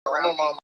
around.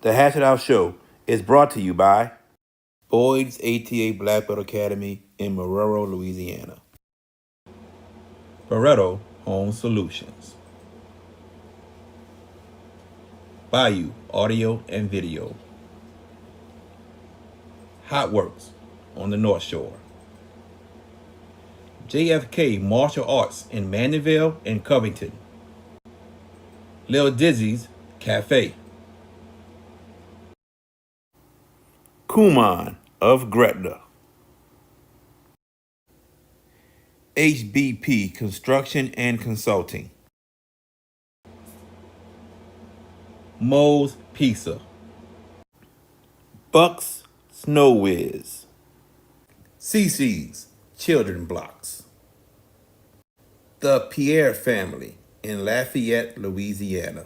The Hash It Out Show is brought to you by Boyd's ATA Black Belt Academy in Marrero, Louisiana. Barreto Home Solutions. Bayou Audio and Video. Hot Works on the North Shore. JFK Martial Arts in Mandeville and Covington. Lil Dizzy's Cafe. Kuman of Gretna. HBP Construction and Consulting. Moe's Pizza. Bucks Snow Whiz. CC's Children Blocks. The Pierre Family in Lafayette, Louisiana.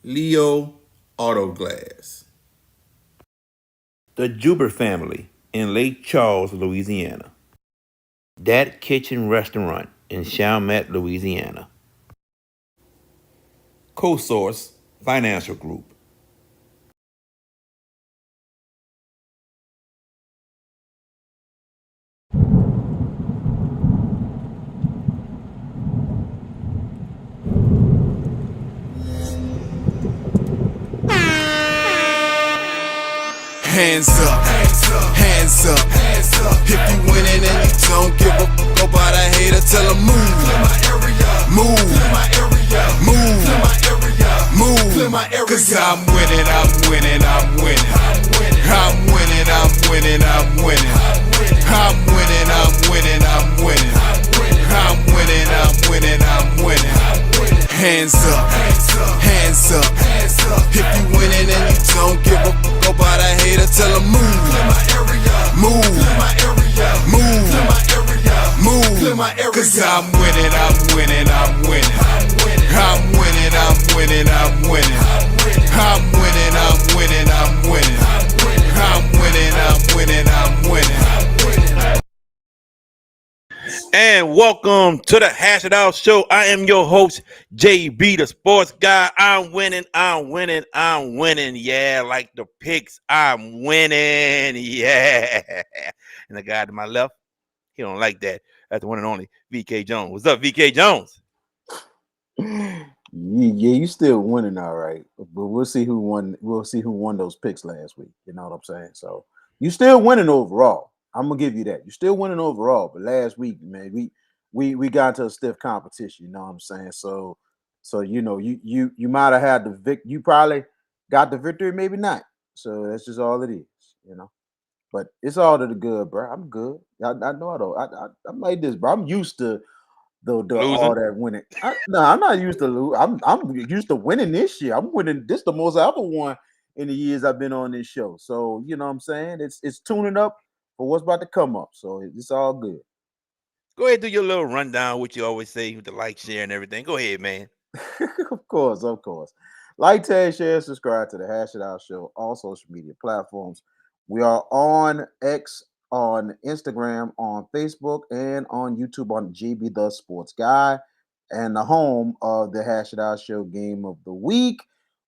Leo Auto Glass. The Juber Family in Lake Charles, Louisiana. Dat Kitchen Restaurant in Chalmette, Louisiana. CoSource Financial Group. Hands up, hands up, hands up. If you winning and you don't give a fuck about a hater, tell them move, move, move, move. Cause I'm winning, I'm winning, I'm winning. I'm winning, I'm winning, I'm winning. I'm winning, I'm winning, I'm winning. I'm winning, I'm winning, I'm winning. Hands up, hands up, hands up. If you winning and you don't give a fuck about a hater, tell them move, move, move, move. Cause I'm winning, I'm winning, I'm winning. I'm winning, I'm winning, I'm winning. I'm winning, I'm winning, I'm winning. I'm winning, I'm winning, I'm winning. And welcome to the Hash It Out Show. I am your host, JB, the sports guy. I'm winning, I'm winning, I'm winning. Yeah, like the picks, I'm winning. Yeah. And the guy to my left, he don't like that. That's the one and only VK Jones. What's up, VK Jones? Yeah, you still winning, all right. But we'll see who won. We'll see who won those picks last week. You know what I'm saying? So you still winning overall. I'm gonna give you that. You're still winning overall. But last week, man, we got into a stiff competition. You know what I'm saying? So So you might have had you probably got the victory, maybe not. So that's just all it is. But it's all to the good, bro. I'm good. I know I don't. I'm like this, bro. I'm used to the all Losing. that winning. No, I'm not used to lose. I'm used to winning this year. I'm winning. This the most I ever won in the years I've been on this show. So you know what I'm saying. It's tuning up for what's about to come up. So it's all good. Go ahead, do your little rundown, what you always say with the like, share, and everything. Go ahead, man. Of course, of course. Like, tag, share, subscribe to the Hash It Out Show, all social media platforms. We are on X, on Instagram, on Facebook, and on YouTube on GB the Sports Guy, and the home of the Hash It Out Show game of the week.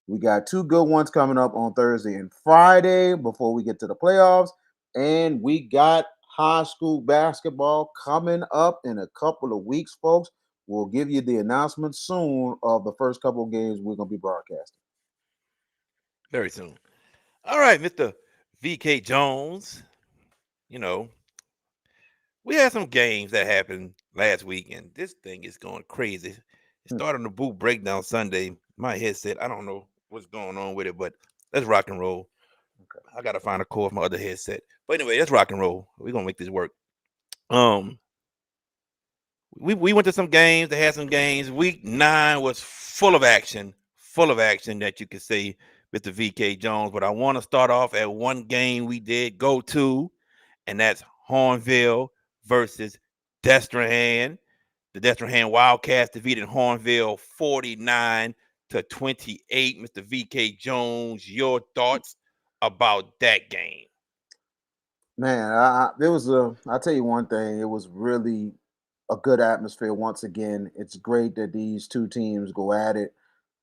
We got two good ones coming up on Thursday and Friday before we get to the playoffs. And we got high school basketball coming up in a couple of weeks, folks. We'll give you the announcement soon of the first couple of games we're going to be broadcasting. Very soon. All right, Mr. VK Jones. You know, we had some games that happened last week, and this thing is going crazy. It Hmm. started on the boot breakdown Sunday. My headset, I don't know what's going on with it, but let's rock and roll. Okay. I gotta find a cord for my other headset. But anyway, let's rock and roll. We're gonna make this work. Um, we went to some games. They had some games. Week 9 was full of action that you could say, Mr. VK Jones. But I want to start off at one game we did go to, and that's Hornville versus Destrehan. The Destrehan Wildcats defeated Hornville 49-28. Mr. VK Jones, your thoughts about that game? Man, there was I'll tell you one thing. It was really a good atmosphere once again. It's great that these two teams go at it,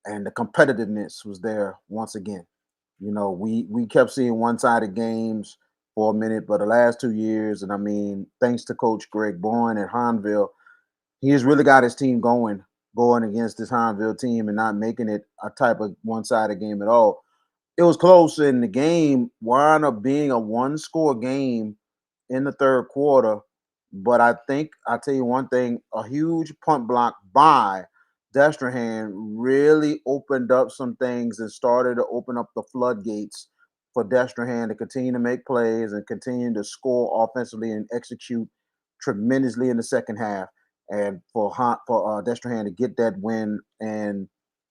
and the competitiveness was there once again. We kept seeing one-sided games for a minute, but the last 2 years, and I mean, thanks to Coach Greg Bourne at Hanville, he has really got his team going against this Hanville team and not making it a type of one-sided game at all. It was close, and the game wound up being a one-score game in the third quarter. But I think I'll tell you one thing: a huge punt block by Destrehan really opened up some things and started to open up the floodgates for Destrehan to continue to make plays and continue to score offensively and execute tremendously in the second half. And for Destrehan to get that win, and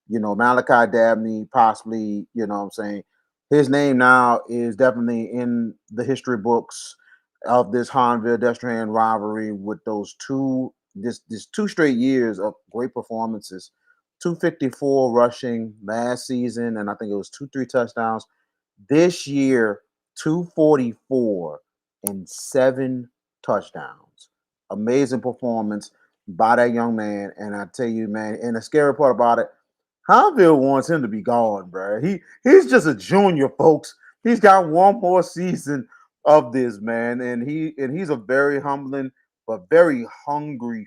Malachi Dabney possibly, what I'm saying, his name now is definitely in the history books of this Hanville Destrehan rivalry with those this 2 straight years of great performances. 254 rushing last season, and I think it was 2-3 touchdowns. This year, 244 and 7 touchdowns. Amazing performance by that young man. And I tell you, man, and the scary part about it, Hanville wants him to be gone, bro. He's just a junior, folks. He's got one more season of this, man, and he's a very humbling but very hungry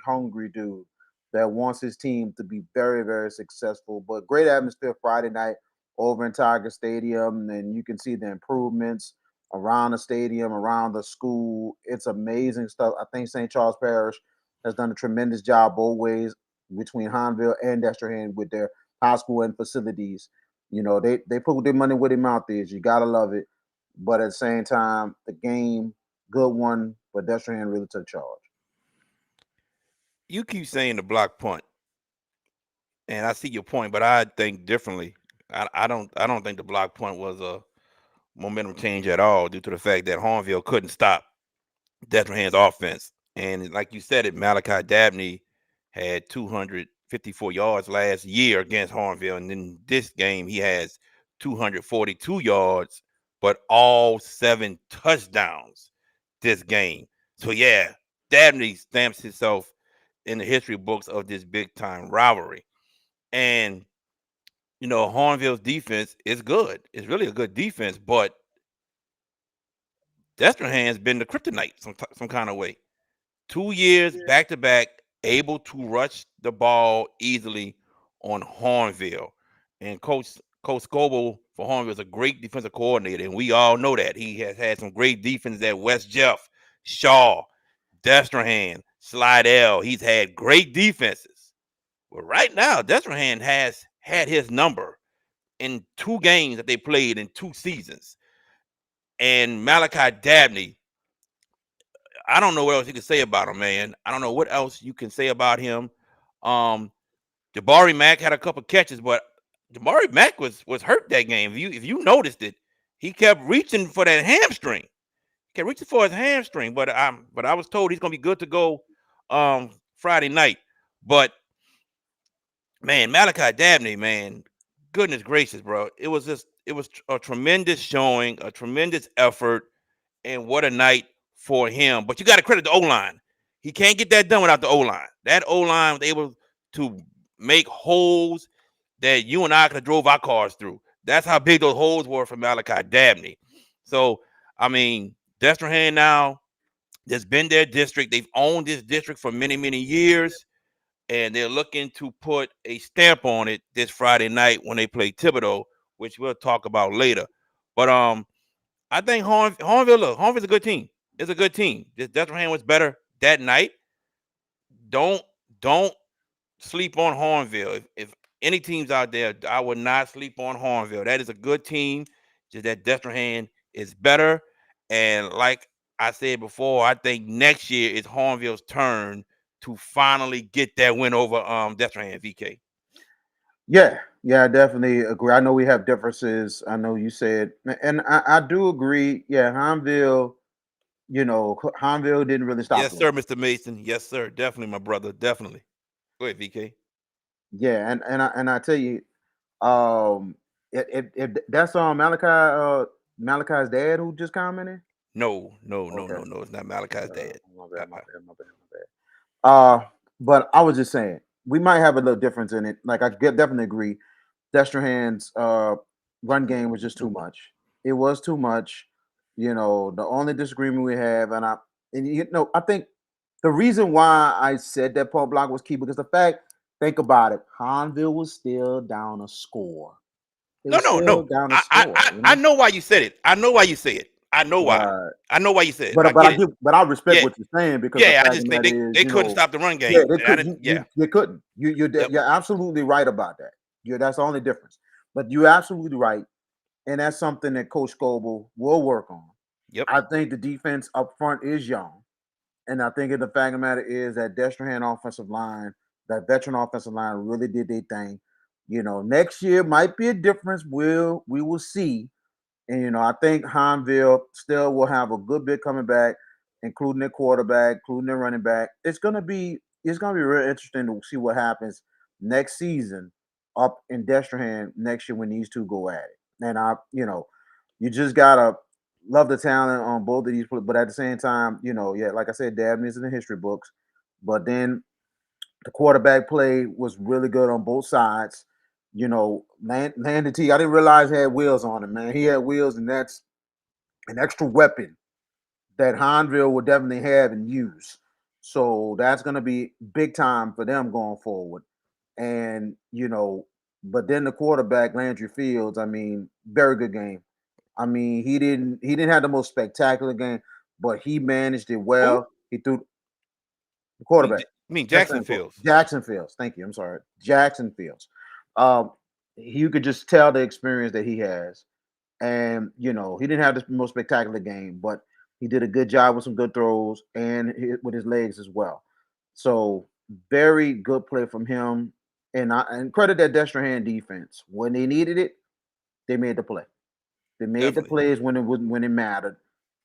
dude that wants his team to be very, very successful. But great atmosphere Friday night over in Tiger Stadium, and you can see the improvements around the stadium, around the school. It's amazing stuff. I think St. Charles Parish has done a tremendous job both ways between Hanville and Destrehan with their high school and facilities. They put their money where their mouth is. You gotta love it. But at the same time, the game, good one, but Destrehan really took charge. You keep saying the block punt, and I see your point, but I think differently. I don't think the block punt was a momentum change at all, due to the fact that Hornville couldn't stop Destrehan's offense. And like you said, it Malachi Dabney had 254 yards last year against Hornville, and in this game he has 242 yards, but all 7 touchdowns this game. So yeah, Dabney stamps himself in the history books of this big time rivalry. And Hornville's defense is good. It's really a good defense, but Destrehan's been the kryptonite some kind of way. 2 years back to back, able to rush the ball easily on Hornville. And Coach Scoble for Hornville is a great defensive coordinator, and we all know that. He has had some great defenses at West Jeff, Shaw, Destrehan, Slidell. He's had great defenses. Well, right now, Destrehan has had his number in 2 games that they played in 2 seasons. And Malachi Dabney, I don't know what else you can say about him, man. I don't know what else you can say about him. Um, Jabari Mack had a couple catches, but Jabari Mack was hurt that game. If you noticed it, he kept reaching for that hamstring. He kept reaching for his hamstring, but I was told he's gonna be good to go Friday night. But man, Malachi Dabney, man, goodness gracious, bro. It was a tremendous showing, a tremendous effort, and what a night for him. But you got to credit the O line. He can't get that done without the O line. That O line was able to make holes that you and I could have drove our cars through. That's how big those holes were for Malachi Dabney. So, I mean, Destrehan now has been their district. They've owned this district for many, many years, and they're looking to put a stamp on it this Friday night when they play Thibodeau, which we'll talk about later. But I think Hornville's a good team. It's a good team. This Destrehan was better that night. Don't don't sleep on Hornville. If any teams out there, I would not sleep on Hornville. That is a good team. Just that Destrehan is better. And like I said before, I think next year is Hornville's turn to finally get that win over Destrehan, VK. Yeah, I definitely agree. I know we have differences. I know you said, and I do agree. Yeah, Hanville, Hanville didn't really stop Yes, them. sir, Mr. Mason. Yes, sir. Definitely, my brother. Definitely. Go ahead, VK. Yeah, and I tell you, if that's Malachi's dad who just commented. No, no, no, Okay, no, no. It's not Malachi's dad. my bad, my Uh-uh. bad, my bad, my bad. But I was just saying we might have a little difference in it. Like definitely agree. Destrehan's run game was just too much. It was too much. The only disagreement we have, I think the reason why I said that Paul Block was key because think about it, Hanville was still down a score. It No, was no, still no. down a I, I, score, I you I know. know why you said it. I know why you say it. I know why. Right. I know why you said it. I But get it. I respect Yeah, what you're saying because the yeah. I fact of just the think matter they is, couldn't stop the run yeah, game, they and I could didn't. Yeah. you couldn't. Yep. You're absolutely right about that. That's the only difference. But you're absolutely right, and that's something that Coach Scoble will work on. Yep. I think the defense up front is young, and I think the fact of the matter is that Destrehan offensive line, that veteran offensive line, really did their thing. Next year might be a difference. We will see. And I think Hanville still will have a good bit coming back, including their quarterback, including their running back. It's gonna be real interesting to see what happens next season up in Destrehan next year when these two go at it. And you just gotta love the talent on both of these, but at the same time, yeah, like I said, Dabney's in the history books, but then the quarterback play was really good on both sides. Landon T. I didn't realize he had wheels on him, man. He had wheels, and that's an extra weapon that Hanville will definitely have and use. So that's going to be big time for them going forward. And but then the quarterback Landry Fields, I mean, very good game. I mean, he didn't have the most spectacular game, but he managed it Who? well. He threw the I mean, quarterback. That's Jackson name Fields. Jackson Fields. Thank you. I'm sorry, Jackson Fields. Um, you could just tell the experience that he has, and he didn't have the most spectacular game, but he did a good job with some good throws and with his legs as well. So very good play from him, and credit that Destrehan defense when they needed it, they made the play. They made the Definitely. plays when it mattered,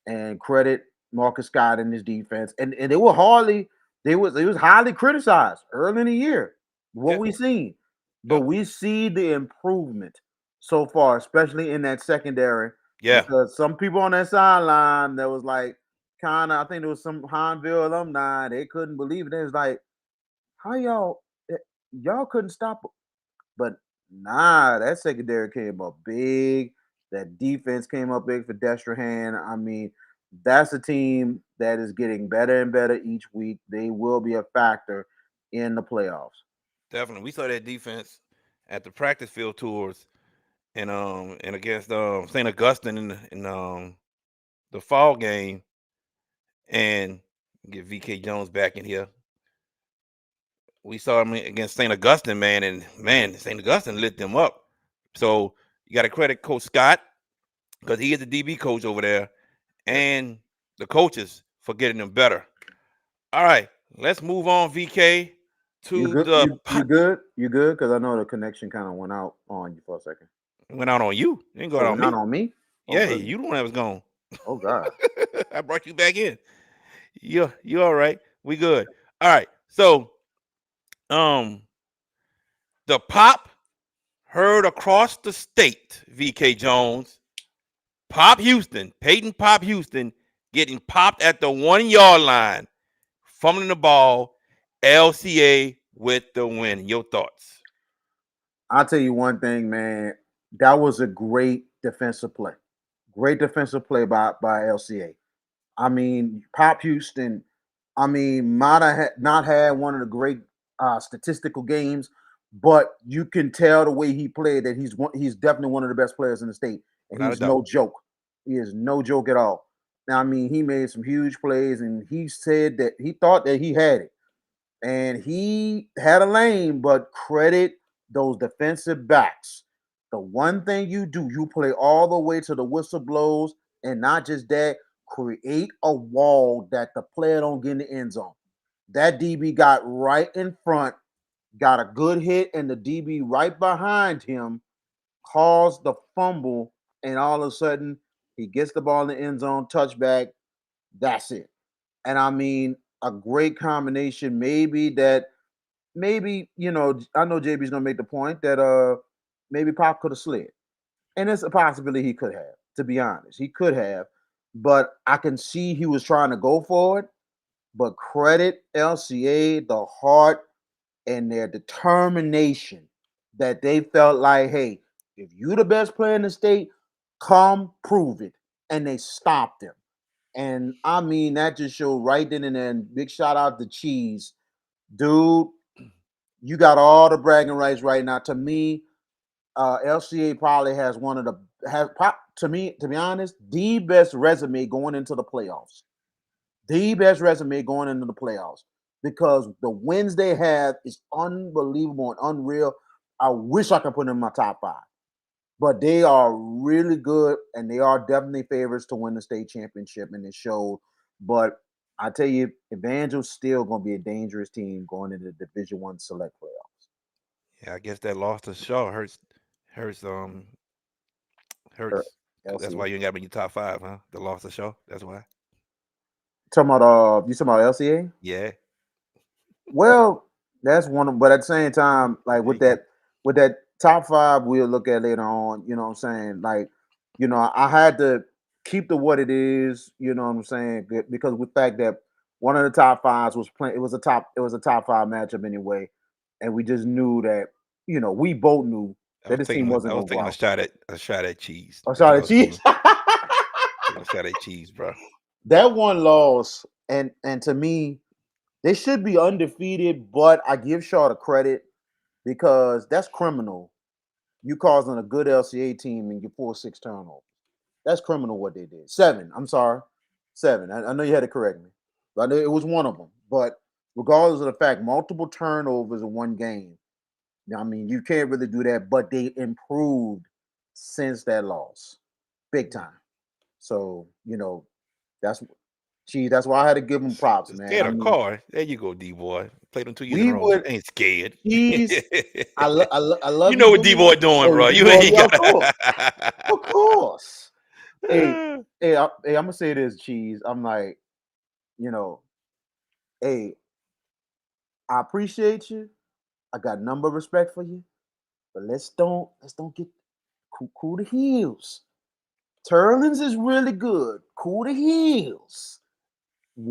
and credit Marcus Scott and his defense. And they was highly criticized early in the year. What Yeah. we seen, but Yep. we see the improvement so far, especially in that secondary, Yeah. because some people on that sideline that was like kind of, I think there was some Hanville alumni, they couldn't believe it. It was like, how y'all couldn't stop, but nah, that secondary came up big. That defense came up big for Destrehan. I mean, that's a team that is getting better and better each week. They will be a factor in the playoffs. Definitely. We saw that defense at the practice field tours and against St. Augustine in the fall game, and get VK Jones back in here. we saw him against St. Augustine, man, and man, St. Augustine lit them up. So you got to credit Coach Scott because he is the DB coach over there, Yeah. and the coaches for getting them better. All right, let's move on, VK, You to good? the You good? You good? Because I know the connection kind of went out on you for a second. went out on you. It didn't go Oh, out we're on not me. on me. Oh Yeah, goodness. you the one that was gone. Oh God. I brought you back in. You all right? We good. All right. So um the pop heard across the state, VK Jones. Pop Houston, Peyton Pop Houston getting popped at the 1 yard line, fumbling the ball. LCA with the win. Your thoughts? I'll tell you one thing, man. That was a great defensive play. Great defensive play by LCA. I mean, Pop Houston. I mean, might have not had one of the great statistical games, but you can tell the way he played that he's definitely one of the best players in the state, and Without a he's doubt. no joke. He is no joke at all. Now, I mean, he made some huge plays, and he said that he thought that he had it, and he had a lane, but credit those defensive backs. The one thing you do, you play all the way to the whistle blows, and not just that, create a wall that the player don't get in the end zone. That DB got right in front, got a good hit, and the DB right behind him caused the fumble, and all of a sudden he gets the ball in the end zone, touchback. That's it. And I mean, a great combination. Maybe I know JB's gonna make the point that maybe Pop could have slid, and it's a possibility he could have. To be honest, he could have, but I can see he was trying to go for it. But credit LCA, the heart and their determination that they felt like, hey, if you the best player in the state, come prove it, and they stopped him. And I mean, that just showed right then and then. Big shout out to Cheese, dude. You got all the bragging rights right now. To me, LCA probably has one of the to me, to be honest, the best resume going into the playoffs. The best resume going into the playoffs because the wins they have is unbelievable and unreal. I wish I could put them in my top five, but they are really good and they are definitely favorites to win the state championship, and it showed. But I tell you, Evangel's still going to be a dangerous team going into the Division One select playoffs. Yeah, I guess that loss to Shaw hurts Or hurts. That's why LCA. you ain't got me in your top five, huh? The loss to Shaw. That's why. Talking about you talking about LCA? Yeah. Well, that's one of, but at the same time, like There you with go. that top five, we'll look at later on. You know what I'm saying? Like, I had to keep the what it is. You know what I'm saying? Because with the fact that one of the top fives was playing, it was a top five matchup anyway, and we just knew that. We both knew that this team I wasn't was gonna go taking out. a shot at cheese. Oh, That's what I sorry, was doing. Chiefs. Taking a shot at cheese, bro. That one loss, and to me, they should be undefeated. But I give Shaw the credit because that's criminal. You causing a good LCA team and you force 6 turnovers. That's criminal what they did. Seven. I'm sorry. Seven. I know you had to correct me. But I know it was one of them. But regardless of the fact, multiple turnovers in one game. I mean, you can't really do that. But they improved since that loss. Big time. So, that's that's why I had to give them props, man. Scared I of mean, car. There you go, D boy. Played them 2 years in a we row. would Ain't scared. cheese. I You love you, know what D dude. boy doing, Hey, bro. You D-boy, ain't yeah, got. of course. Of course. Hey, hey, I'm gonna say this, cheese. I'm like, you know, hey, I appreciate you. I got number of respect for you, but let's don't get cool the heels. Turlins is really good. Cool the heels.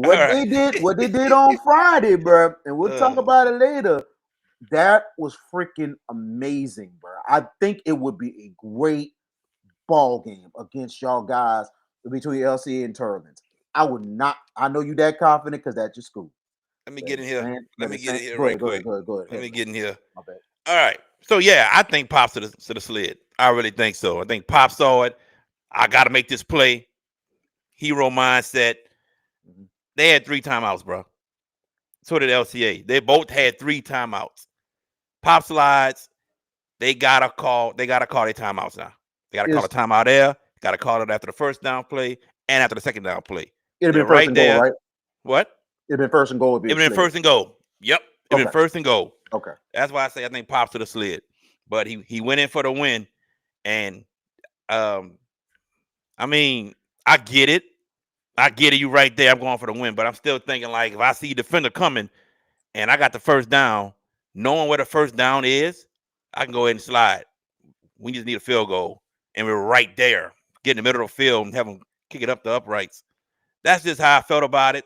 All What right. they did, what they did on Friday, bro, and we'll talk Uh, about it later. That was freaking amazing, bro. I think it would be a great ball game against y'all guys between LCA and Turlins. I would not. I know you that confident because that's your school. Let me But get in here. Let but me it's get in saying, here go right ahead, go ahead, quick. go ahead, go ahead. Let Hit me me. get in here. My bad. All right. So yeah, I think Pops to the slid. I really think so. I think Pop saw it. I got to make this play. Hero mindset. Mhm. They had 3 timeouts, bro. So did LCA. They both had 3 timeouts. Pop slides, they gotta call their timeouts now. They gotta call a timeout there, gotta call it after the first down play and after the second down play. It'd They're been first right and goal, there. right? What? It'd been first and goal. It been first and goal. Yep. It been Okay. first and goal. Okay. That's why I say I think Pops to the slid. But he went in for the win. And I mean, I get it. You right there. I'm going for the win. But I'm still thinking, like, if I see defender coming and I got the first down, knowing where the first down is, I can go ahead and slide. We just need a field goal. And we're right there. Get in the middle of the field and have them kick it up the uprights. That's just how I felt about it.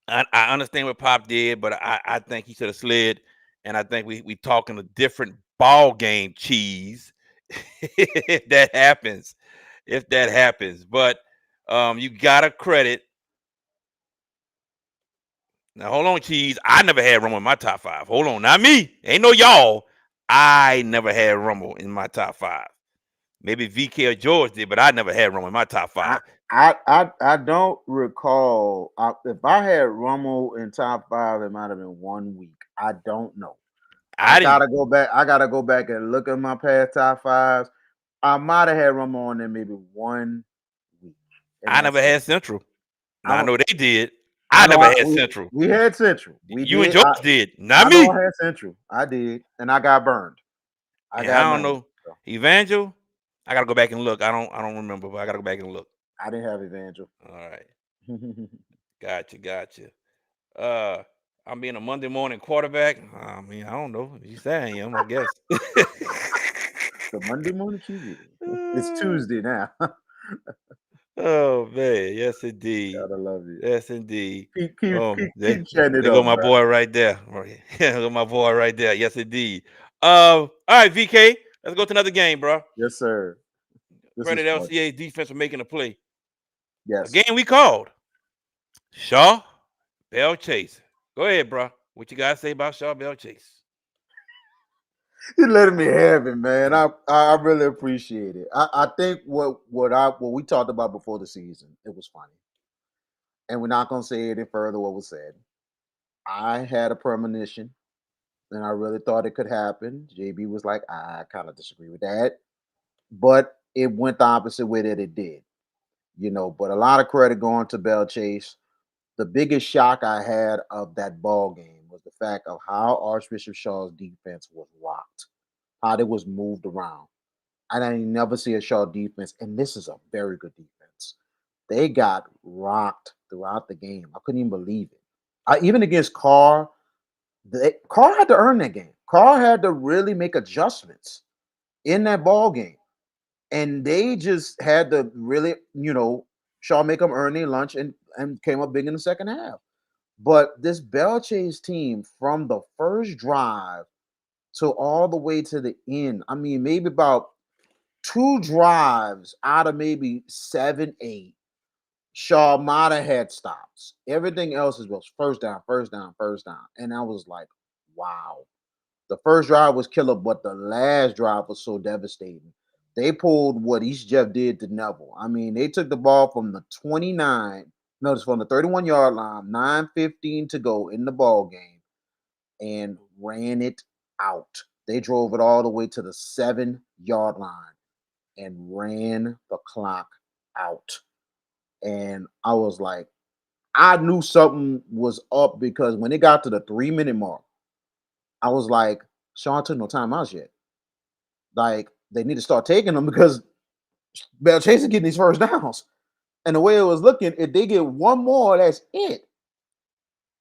I understand what Pop did, but I think he should have slid. And I think we talking a different ball game, cheese. If that happens. But you gotta credit. Now hold on, cheese. I never had Rumble in my top 5. Hold on, not me. Ain't no y'all. I never had Rumble in my top 5. Maybe VK or George did, but I never had Rumble in my top 5. I don't recall if I had Rummel in top 5. It might have been 1 week. I don't know. I gotta go back. I gotta go back and look at my past top 5s. I might have had Rummel on there maybe 1 week. I never had Central. Now, I know they did. I never had Central. We had Central. You and George did. Not I me. I had Central. I did, and I got burned. I don't know. So. Evangel. I gotta go back and look. I don't remember, but I gotta go back and look. I didn't have Evangel. All right. Gotcha. I'm being a Monday morning quarterback. I mean, I don't know. You say I am, I guess. The Monday morning QB. It's Tuesday now. Oh man, yes indeed. Gotta love you. Yes indeed. Keep there chatting it go my boy right there. Go my boy right there. Yes indeed. All right, VK. Let's go to another game, bro. Yes, sir. Credit LCA's defense for making a play. Yes. A game we called. Shaw Bell Chase. Go ahead, bro. What you guys say about Shaw Bell Chase? You letting me have it, man. I really appreciate it. I think what we talked about before the season, it was funny. And we're not gonna say any further what was said. I had a premonition, and I really thought it could happen. JB was like, I kind of disagree with that. But it went the opposite way that it did. But a lot of credit going to Bell Chase. The biggest shock I had of that ball game was the fact of how Archbishop Shaw's defense was rocked, how it was moved around. I didn't never see a Shaw defense, and this is a very good defense. They got rocked throughout the game. I couldn't even believe it. Even against Carr, Carr had to earn that game. Carr had to really make adjustments in that ball game. And they just had to really, Shaw make them earn their lunch and came up big in the second half. But this Bell Chase team, from the first drive to all the way to the end, I mean, maybe about 2 drives out of maybe 7, 8, Shaw might have had stops. Everything else was first down. And I was like, wow. The first drive was killer, but the last drive was so devastating. They pulled what East Jeff did to Neville. I mean, they took the ball from the 31-yard line, 9:15 to go in the ball game, and ran it out. They drove it all the way to the 7-yard line and ran the clock out. And I was like, I knew something was up because when it got to the 3-minute mark, I was like, Sean took no timeouts yet. Like, they need to start taking them because Bell Chase is getting these first downs. And the way it was looking, if they get one more, that's it.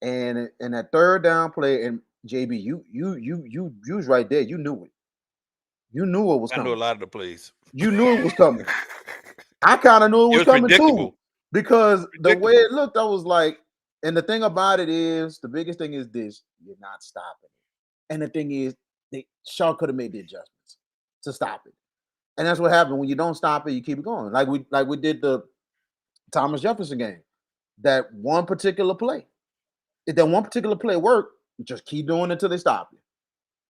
And that third down play, and JB, you was right there. You knew it. You knew it was coming. I knew a lot of the plays. You knew it was coming. I kind of knew it was coming too. Because the way it looked, I was like, and the thing about it is, the biggest thing is this: you're not stopping it. And the thing is, Shaw could have made the adjustments to stop it. And that's what happened. When you don't stop it, you keep it going. Like we did the Thomas Jefferson game. That one particular play. If that one particular play worked, you just keep doing it until they stop you.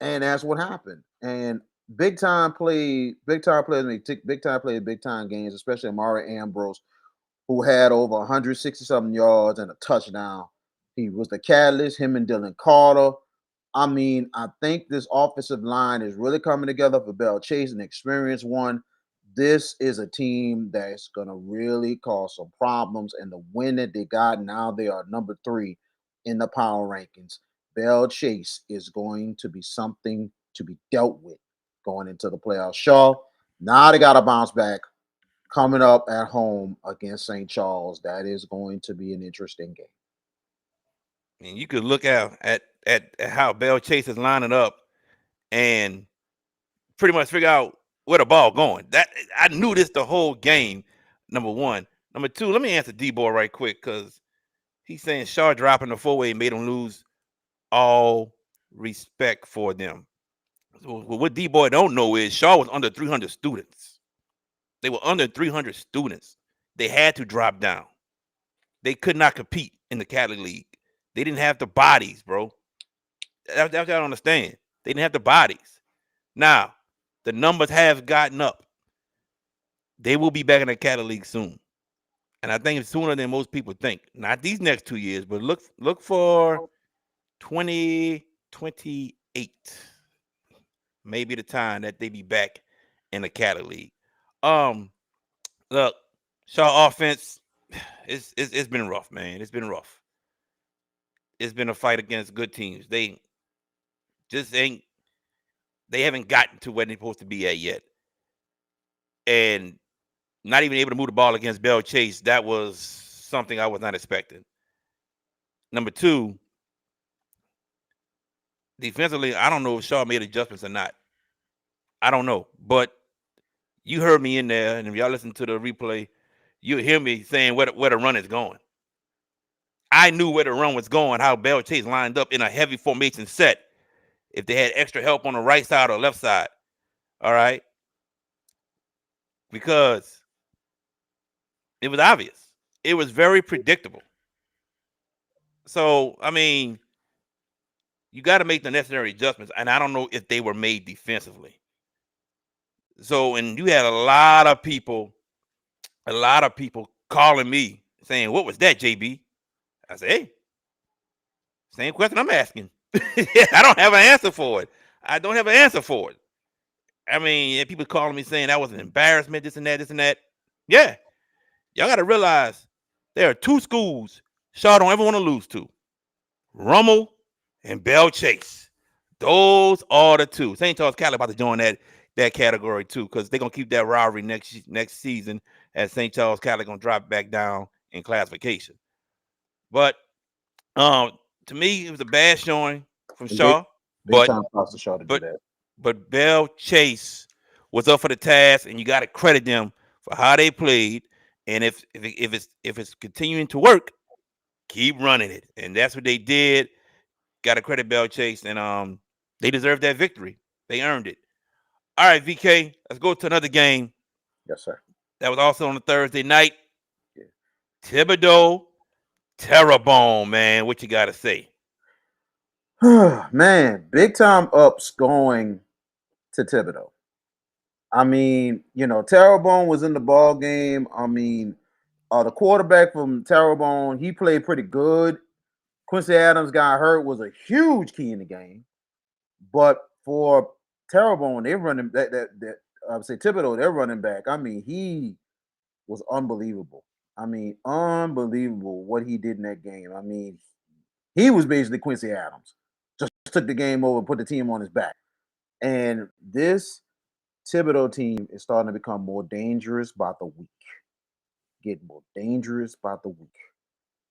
And that's what happened. And big time players make big time plays, big time games, especially Amari Ambrose, who had over 160-something yards and a touchdown. He was the catalyst, him and Dylan Carter. I mean, I think this offensive line is really coming together for Bell Chase, an experienced one. This is a team that's going to really cause some problems. And the win that they got, now they are number 3 in the power rankings. Bell Chase is going to be something to be dealt with going into the playoffs. Shaw, now they got to bounce back coming up at home against St. Charles. That is going to be an interesting game. And you could look at how Bell Chase is lining up and pretty much figure out where the ball going. That I knew this the whole game. Number one. Number two, let me answer D-Boy right quick because he's saying Shaw dropping the 4-way made him lose all respect for them. So what D-Boy don't know is Shaw was under 300 students. They were under 300 students. They had to drop down. They could not compete in the Catholic League. They didn't have the bodies, bro. That's what I don't understand. They didn't have the bodies. Now, the numbers have gotten up. They will be back in the Catholic League soon. And I think it's sooner than most people think. Not these next 2 years, but look for 2028. Maybe the time that they be back in the Catholic League. Look, Shaw offense, it's been rough, man. It's been rough. It's been a fight against good teams. They haven't gotten to where they're supposed to be at yet. And not even able to move the ball against Bell Chase, that was something I was not expecting. Number two, defensively, I don't know if Shaw made adjustments or not. I don't know. But you heard me in there, and if y'all listen to the replay, you'll hear me saying where the run is going. I knew where the run was going, how Bell Chase lined up in a heavy formation set. If they had extra help on the right side or left side. All right? Because it was obvious. It was very predictable. So, I mean, you got to make the necessary adjustments, and I don't know if they were made defensively. So, and you had a lot of people calling me saying, "What was that, JB?" I said, "Hey, same question I'm asking. I don't have an answer for it. I don't have an answer for it. I mean, people calling me saying that was an embarrassment, this and that. Yeah, y'all got to realize there are 2 schools Shaw don't ever want to lose to: Rummel and Bell Chase. Those are the 2. St. Charles Catholic about to join that category too, because they're gonna keep that rivalry next season as St. Charles Catholic gonna drop back down in classification. But to me, it was a bad showing from Shaw. Big time props to Shaw to do that. But Bell Chase was up for the task, and you got to credit them for how they played. And if it's continuing to work, keep running it. And that's what they did. Got to credit Bell Chase, and they deserved that victory. They earned it. All right, VK, let's go to another game. Yes, sir. That was also on a Thursday night. Yeah. Thibodaux, Terrebonne, man. What you got to say? Man, big time ups going to Thibodaux. I mean, Terrebonne was in the ball game. I mean, the quarterback from Terrebonne, he played pretty good. Quincy Adams got hurt, was a huge key in the game. But for Terrebonne, they're running that I would say Thibodaux, they're running back. I mean, he was unbelievable. I mean, unbelievable what he did in that game. I mean, he was basically Quincy Adams. Just took the game over, put the team on his back. And this Thibodaux team is starting to become more dangerous by the week. Getting more dangerous by the week.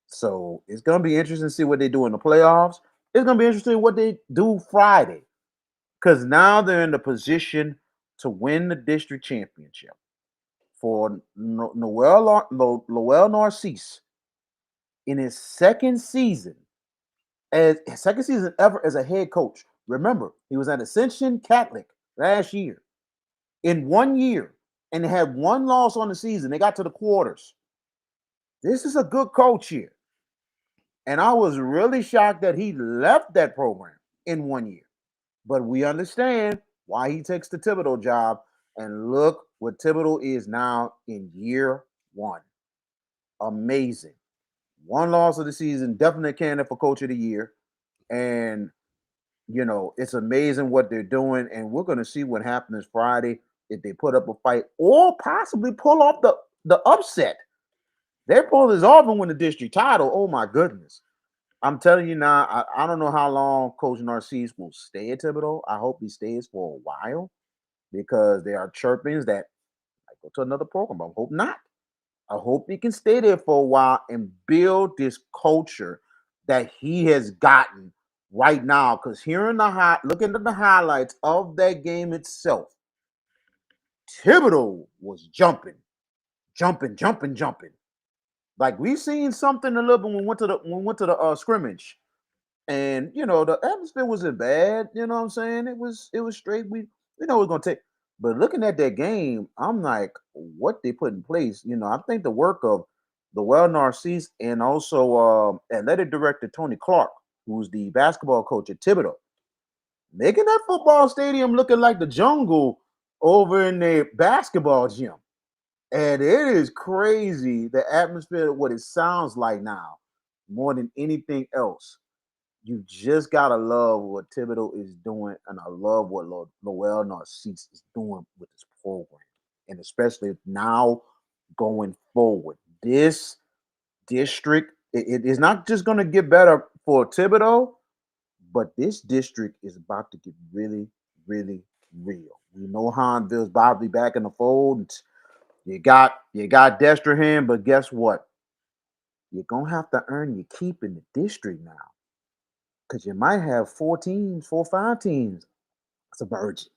So it's going to be interesting to see what they do in the playoffs. It's going to be interesting what they do Friday. Because now they're in the position to win the district championship. For Lowell Narcisse, in his second season ever as a head coach. Remember, he was at Ascension Catholic last year. In 1 year, and they had 1 loss on the season. They got to the quarters. This is a good coach here. And I was really shocked that he left that program in 1 year. But we understand why he takes the Thibodaux job. And look what Thibodaux is now in year 1. Amazing. One loss of the season, definitely candidate for coach of the year. And it's amazing what they're doing, and we're going to see what happens Friday if they put up a fight or possibly pull off the upset. They're pulling this off and win the district title. Oh my goodness! I'm telling you now, I don't know how long Coach Narcisse will stay at Thibodeau. I hope he stays for a while because there are chirpings that might go to another program. But I hope not. I hope he can stay there for a while and build this culture that he has gotten right now. Because looking at the highlights of that game itself, Thibodeau was jumping. Like we seen something a little bit when we went to the scrimmage, and the atmosphere wasn't bad. You know what I'm saying? It was straight. We know it was gonna take. But looking at that game, I'm like, what they put in place. I think the work of the well Narcisse and also athletic director Tony Clark, who's the basketball coach at Thibodeau, making that football stadium looking like the jungle over in the basketball gym. And it is crazy the atmosphere, what it sounds like now, more than anything else. You just gotta love what Thibodeau is doing, and I love what Lowell Narcisse is doing with this program, and especially now going forward. This district, it is not just gonna get better for Thibodeau, but this district is about to get really, really real. We know Hanville's probably back in the fold. You got Destrehan, but guess what? You're gonna have to earn your keep in the district now, because you might have 4 teams, 5 teams submerging,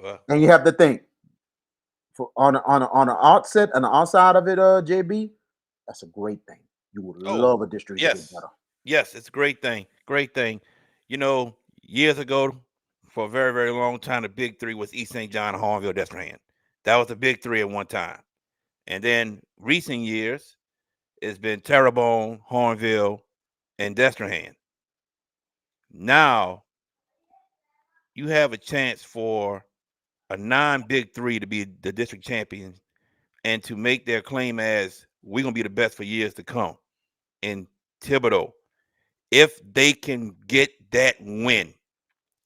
Well, and you have to think on the outset on the outside of it, JB. That's a great thing. You would oh, love a district to get yes. better. Yes, it's a great thing. Great thing. Years ago, for a very, very long time, the big three was East St. John, Harville, Destrehan. That was the big three at one time. And then recent years, it's been Terrebonne, Hornville, and Destrehan. Now you have a chance for a non-big three to be the district champions and to make their claim as we're gonna be the best for years to come in Thibodeau. If they can get that win,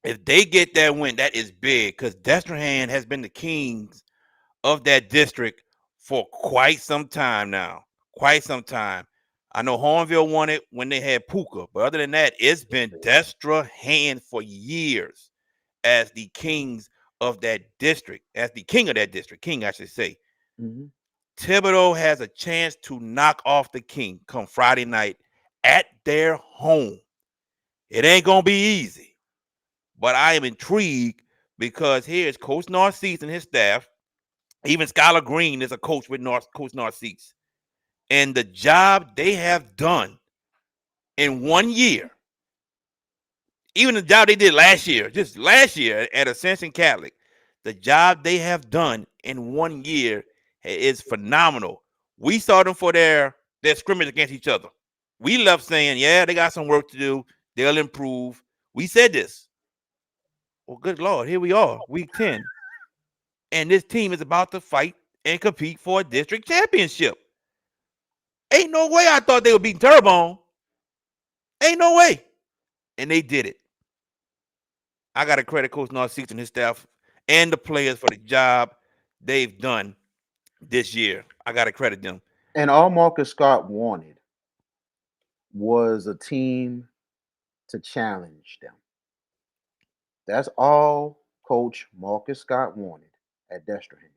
if they get that win, that is big because Destrehan has been the kings of that district for quite some time now. Quite some time. I know Hornville won it when they had Puka, but other than that, it's been Destrehan for years as the kings of that district, as the king of that district, king, I should say. Mm-hmm. Thibodeau has a chance to knock off the king come Friday night at their home. It ain't going to be easy, but I am intrigued because here's Coach Narcisse and his staff. Even Skylar Green is a coach with Coach Narcisse. And the job they have done in 1 year, even the job they did last year, just last year at Ascension Catholic, the job they have done in 1 year is phenomenal. We saw them for their scrimmage against each other. We left saying, yeah, they got some work to do. They'll improve. We said this. Well, good Lord, here we are, week 10. And this team is about to fight and compete for a district championship. Ain't no way I thought they would beat Terrebonne. Ain't no way. And they did it. I got to credit Coach Narcisse and his staff and the players for the job they've done this year. I got to credit them. And all Marcus Scott wanted was a team to challenge them. That's all Coach Marcus Scott wanted at Destrehan.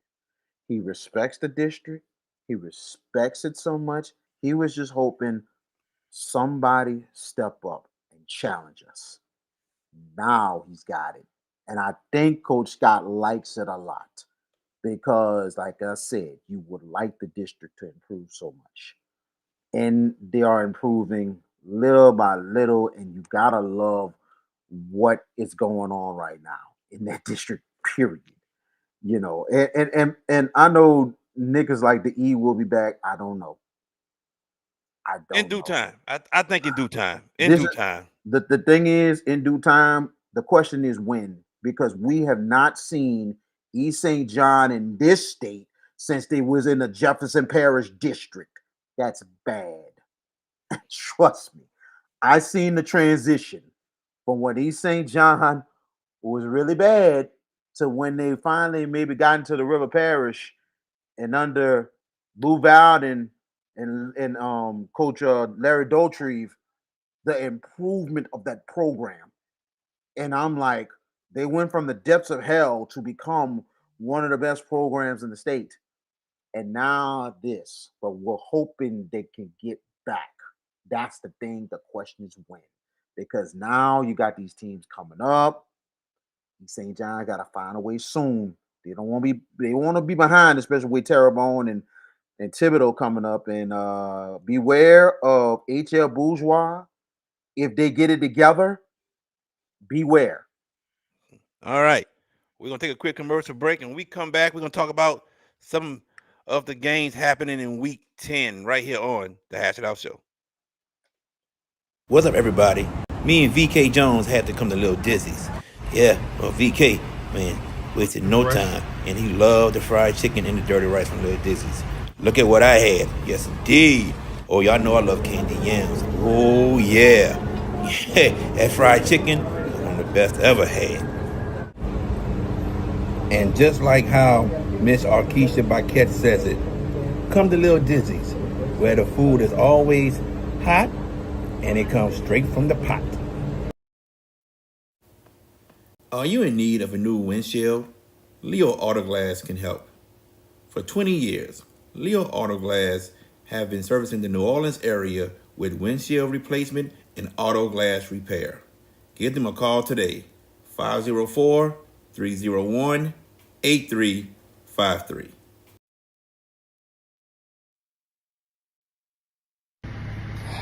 He respects the district. He respects it so much. He was just hoping somebody step up and challenge us. Now he's got it. And I think Coach Scott likes it a lot because, like I said, you would like the district to improve so much. And they are improving little by little, and you gotta love what is going on right now in that district, period. And I know niggas like the E will be back. I don't know. I In don't due know. time. I think in due time. In This due is time. the thing is in due time. The question is when, because we have not seen East St. John in this state since they was in the Jefferson Parish district. That's bad. Trust me, I seen the transition from when East St. John was really bad to when they finally maybe got into the River Parish and under Lou Bowden and Coach Larry Doltreve, the improvement of that program. And I'm like, they went from the depths of hell to become one of the best programs in the state. And now this, but we're hoping they can get back. That's the thing. The question is when, because now you got these teams coming up. St. John got to find a way soon. They don't want to be. They want to be behind, especially with Terrebonne and Thibodeau coming up. And beware of HL Bourgeois. If they get it together, beware. All right. We're going to take a quick commercial break, and when we come back, we're going to talk about some of the games happening in week 10 right here on the Hash It Out Show. What's up, everybody? Me and VK Jones had to come to Little Dizzy's. Yeah, well, VK, man, wasted no time, and he loved the fried chicken and the dirty rice from Little Dizzy's. Look at what I had. Yes, indeed. Oh, y'all know I love candy yams. Oh, yeah. Yeah, that fried chicken was one of the best I ever had. And just like how Miss Arkisha Baquette says it, come to Little Dizzy's, where the food is always hot and it comes straight from the pot. Are you in need of a new windshield? Leo Autoglass can help. For 20 years, Leo Autoglass have been servicing the New Orleans area with windshield replacement and auto glass repair. Give them a call today, 504-301-8353.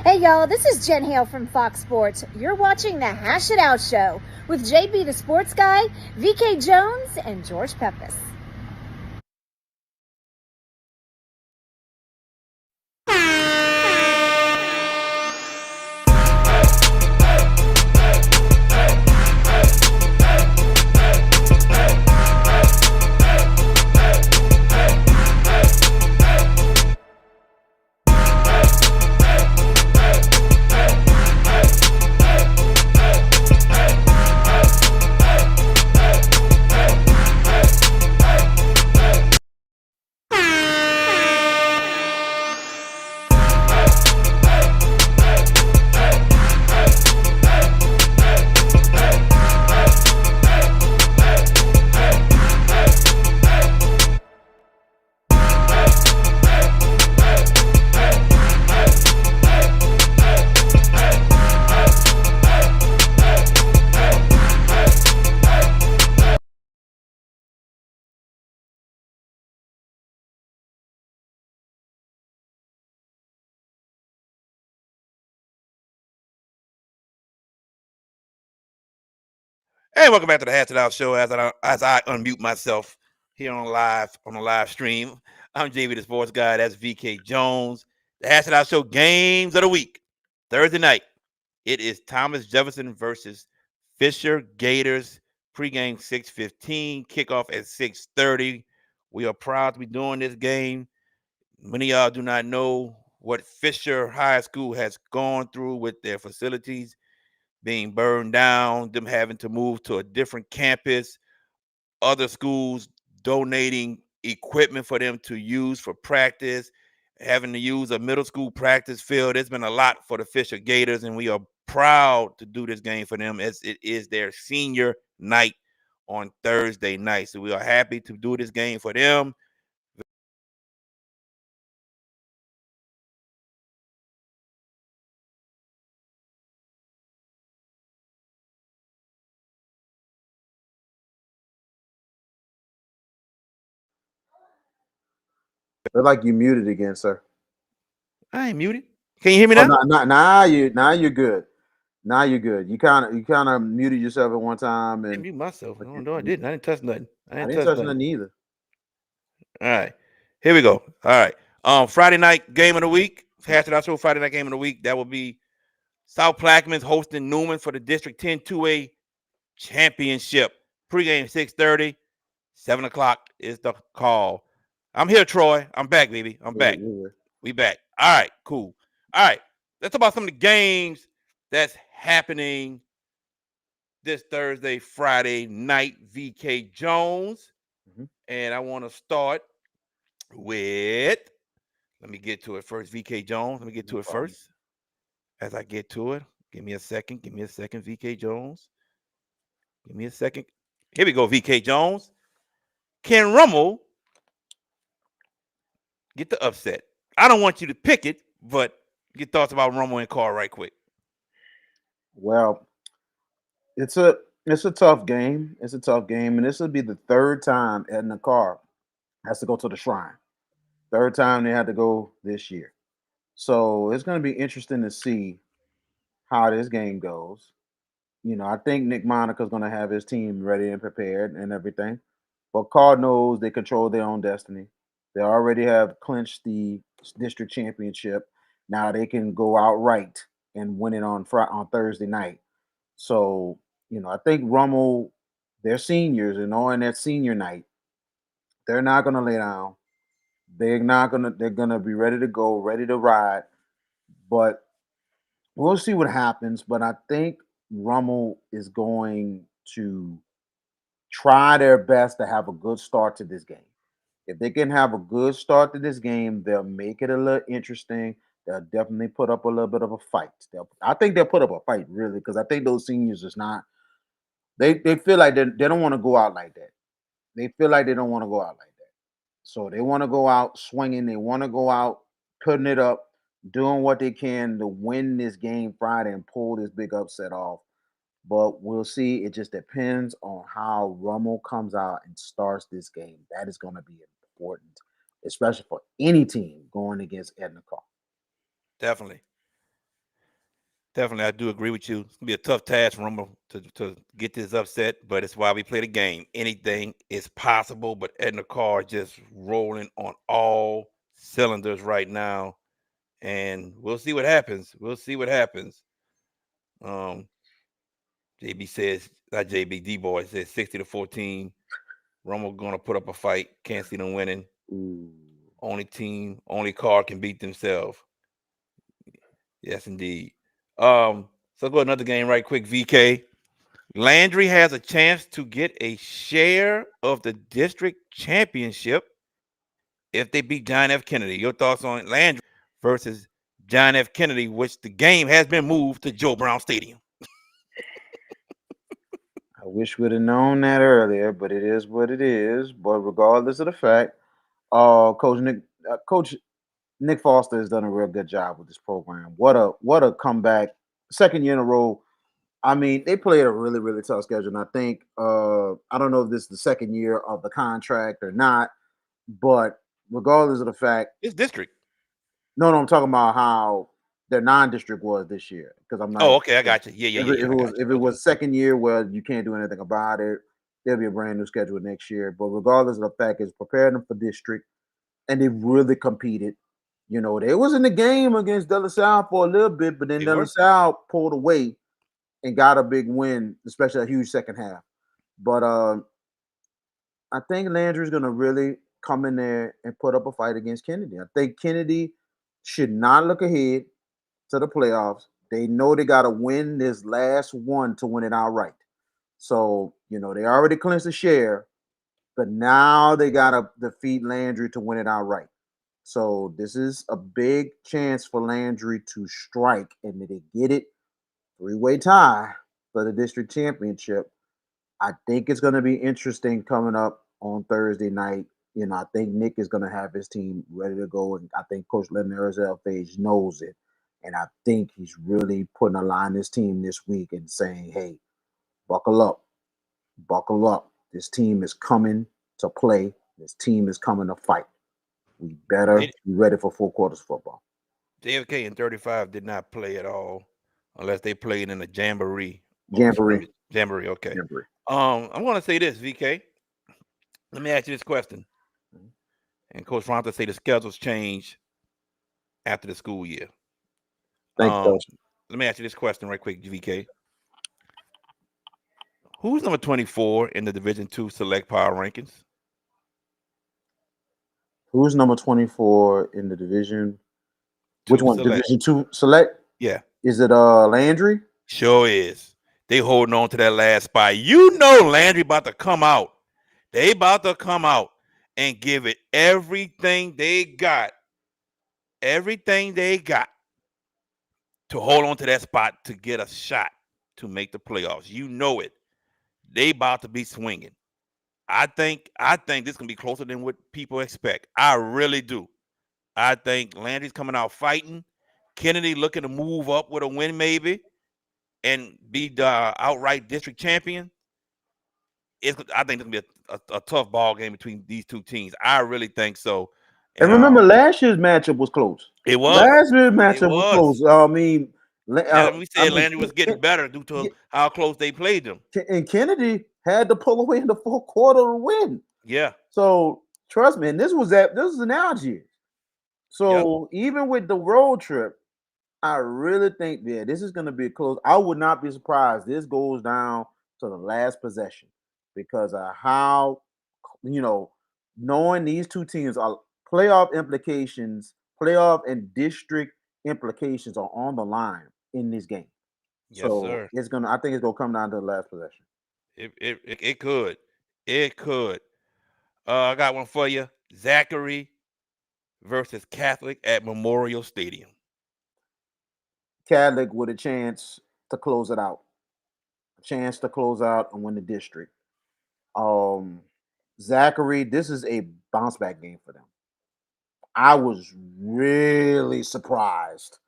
Hey y'all, this is Jen Hale from Fox Sports. You're watching the Hash It Out Show with JB the Sports Guy, VK Jones, and George Peppis. Hey, welcome back to the Hash It Out Show. As I unmute myself here on the live stream, I'm JV the Sports Guy. That's VK Jones. The Hash It Out Show games of the week. Thursday night, it is Thomas Jefferson versus Fisher Gators. Pregame 6:15, kickoff at 6:30. We are proud to be doing this game. Many of y'all do not know what Fisher High School has gone through with their facilities being burned down, them having to move to a different campus, other schools donating equipment for them to use for practice, having to use a middle school practice field. It's been a lot for the Fisher Gators, and we are proud to do this game for them as it is their senior night on Thursday night. So we are happy to do this game for them. They're like you muted again, sir. I ain't muted. Can you hear me now? Now you're good. Now you're good. You kind of muted yourself at one time I and mute myself. No, I didn't. I didn't touch nothing. I didn't touch nothing either. All right. Here we go. All right. Friday night game of the week. Hash It Out Show Friday night game of the week. That will be South Plaquemines hosting Newman for the District 10 2A championship. Pregame 6:30. 7 o'clock is the call. I'm here, Troy. I'm back, baby. I'm back. Yeah. We back. All right, cool. All right. let's talk about some of the games that's happening this Thursday, Friday night. VK Jones, and I want to start with. Let me get to it first. VK Jones. Let me get to it first. As I get to it, give me a second. Give me a second, VK Jones. Give me a second. Here we go, VK Jones. Can Rummel get the upset? I don't want you to pick it, but your thoughts about Rummel and Carr right quick. Well, it's a tough game. It's a tough game, and this will be the third time Edna Carr has to go to the Shrine. Third time they had to go this year. So it's going to be interesting to see how this game goes. I think Nick Monica's going to have his team ready and prepared and everything. But Carr knows they control their own destiny. They already have clinched the district championship. Now they can go outright and win it on Thursday night. So, I think Rummel, they're seniors, and on that senior night, they're not going to lay down. They're going to be ready to go, ready to ride. But we'll see what happens. But I think Rummel is going to try their best to have a good start to this game. If they can have a good start to this game, they'll make it a little interesting. They'll definitely put up a little bit of a fight. I think they'll put up a fight, really, because I think those seniors is not. They feel like they don't want to go out like that. They feel like they don't want to go out like that. So they want to go out swinging. They want to go out putting it up, doing what they can to win this game Friday and pull this big upset off. But we'll see. It just depends on how Rummel comes out and starts this game. That is going to be important, especially for any team going against Edna Carr. Definitely. Definitely, I do agree with you. It's going to be a tough task for Rummel to get this upset, but it's why we play the game. Anything is possible, but Edna Carr just rolling on all cylinders right now, and we'll see what happens. We'll see what happens. JB says, not JB, D-Boy says 60-14. Rummel going to put up a fight. Can't see them winning. Ooh. Only Carr can beat themselves. Yes, indeed. So go another game right quick, VK. Landry has a chance to get a share of the district championship if they beat John F. Kennedy. Your thoughts on Landry versus John F. Kennedy, which the game has been moved to Joe Brown Stadium. I wish we'd have known that earlier, but it is what it is. But regardless of the fact, Coach Nick Foster has done a real good job with this program. What a comeback! Second year in a row. I mean, they played a really, really tough schedule. And I think I don't know if this is the second year of the contract or not, but regardless of the fact, it's district. No, I'm talking about how their non-district was this year. Because I'm not. Oh, okay, I got you. Yeah. If it was second year, well, you can't do anything about it. There'll be a brand new schedule next year. But regardless of the fact, it's preparing them for district, and they really competed. They was in the game against De La Salle for a little bit, but then De La Salle pulled away and got a big win, especially a huge second half. But I think Landry's going to really come in there and put up a fight against Kennedy. I think Kennedy should not look ahead to the playoffs. They know they got to win this last one to win it outright. So, they already clinched the share, but now they got to defeat Landry to win it outright. So this is a big chance for Landry to strike, and if they get it, three-way tie for the district championship. I think it's going to be interesting coming up on Thursday night. I think Nick is going to have his team ready to go, and I think Coach Lennon Erzell-Page knows it. And I think he's really putting a line his team this week and saying, hey, buckle up. Buckle up. This team is coming to play. This team is coming to fight. We better be ready for 4 quarters football. JFK and 35 did not play at all unless they played in a jamboree. Jamboree, okay. Jamboree. I'm going to say this, VK. Let me ask you this question. And Coach Fronta say the schedules change after the school year. Thank you, Coach. Let me ask you this question right quick, VK. Who's number 24 in the Division II Select Power Rankings? Who's number 24 in the Division? Which one? Select. Division II Select? Yeah, Is it Landry? sure is. They holding on to that last spot. You know Landry about to come out. They about to come out and give it everything they got. Everything they got to hold on to that spot to get a shot to make the playoffs. You know it. They about to be swinging. I think this can be closer than what people expect. I really do. I think Landry's coming out fighting. Kennedy looking to move up with a win maybe and be the outright district champion. I think it's gonna be a tough ball game between these two teams. I really think so. And remember, last year's matchup was close. It was. Last year's It matchup was was. close. I mean, And we said Landry was getting better due to how close they played them. and Kennedy had to pull away in the fourth quarter to win. Yeah. So trust me, and this was an Algiers. So even with the road trip, I really think this is going to be close. I would not be surprised this goes down to the last possession because of how knowing these two teams are playoff implications, playoff and district implications are on the line in this game. Yes, sir. I think it's gonna come down to the last possession. It could. It could. I got one for you. Zachary versus Catholic at Memorial Stadium. Catholic with a chance to close it out. A chance to close out and win the district. Zachary, this is a bounce back game for them. I was really surprised.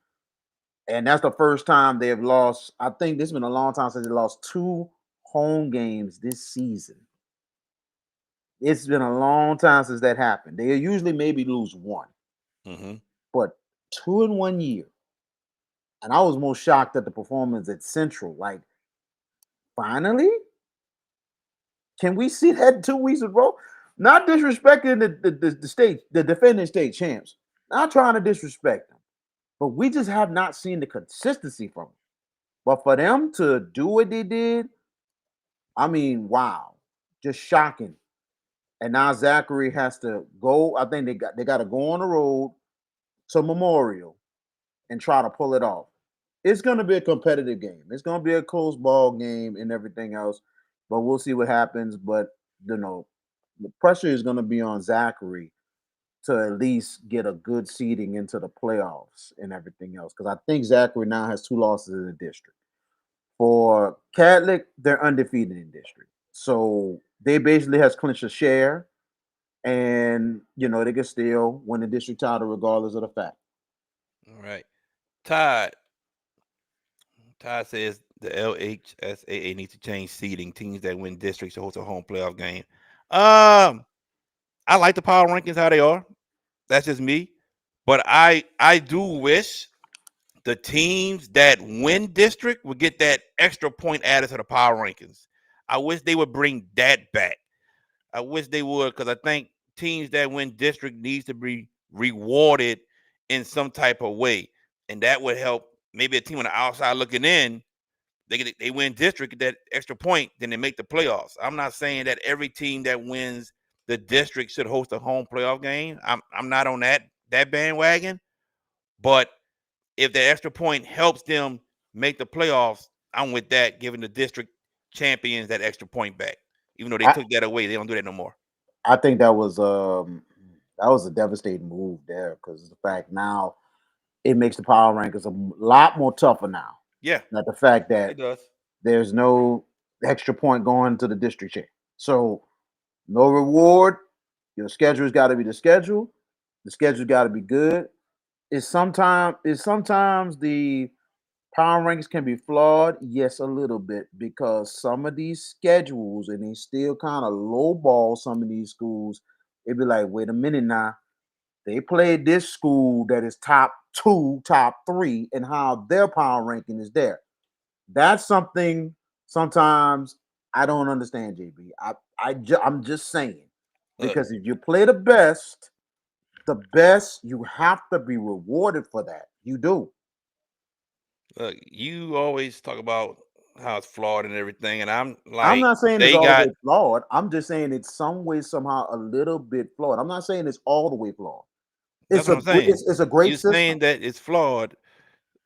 And that's the first time they've lost. I think this has been a long time since they lost 2 home games this season. It's been a long time since that happened. They usually maybe lose 1, but 2 in 1 year. And I was most shocked at the performance at Central. Like, finally, can we see that 2 weeks in a row? Not disrespecting the state, the defending state champs. Not trying to disrespect them, but we just have not seen the consistency from them. But for them to do what they did, I mean, wow, just shocking. And now Zachary has to go. I think they got to go on the road to Memorial and try to pull it off. It's going to be a competitive game. It's going to be a close ball game and everything else. But we'll see what happens. But the pressure is going to be on Zachary to at least get a good seeding into the playoffs and everything else. Because I think Zachary now has 2 losses in the district. For Catholic, they're undefeated in district. So they basically has clinched a share. And, they can still win the district title regardless of the fact. All right. Todd says the LHSAA needs to change seeding. Teams that win districts to host a home playoff game. I like the power rankings how they are. That's just me. But I do wish the teams that win district would get that extra point added to the power rankings. I wish they would bring that back. I wish they would, because I think teams that win district needs to be rewarded in some type of way. And that would help maybe a team on the outside looking in. They win district, get that extra point, then they make the playoffs. I'm not saying that every team that wins the district should host a home playoff game. I'm not on that bandwagon. But if that extra point helps them make the playoffs, I'm with that, giving the district champions that extra point back. Even though they took that away, they don't do that no more. I think that was a devastating move there, because the fact now it makes the power rankings a lot more tougher now. Yeah. Not the fact that it does. There's no extra point going to the district champ. So no reward. Your schedule's got to be the schedule. The schedule's got to be good. Sometimes the power rankings can be flawed. Yes, a little bit, because some of these schedules, and they still kind of lowball some of these schools. It'd be like, wait a minute now. They played this school that is top 2, top 3, and how their power ranking is there. That's something sometimes I don't understand, JB. I'm just saying, because if you play the best, you have to be rewarded for that. You do. Look, you always talk about how it's flawed and everything, and I'm like, I'm not saying it's all the way flawed. I'm just saying it's some way, somehow, a little bit flawed. I'm not saying it's all the way flawed. That's what I'm saying. It's a great You're system. saying that it's flawed.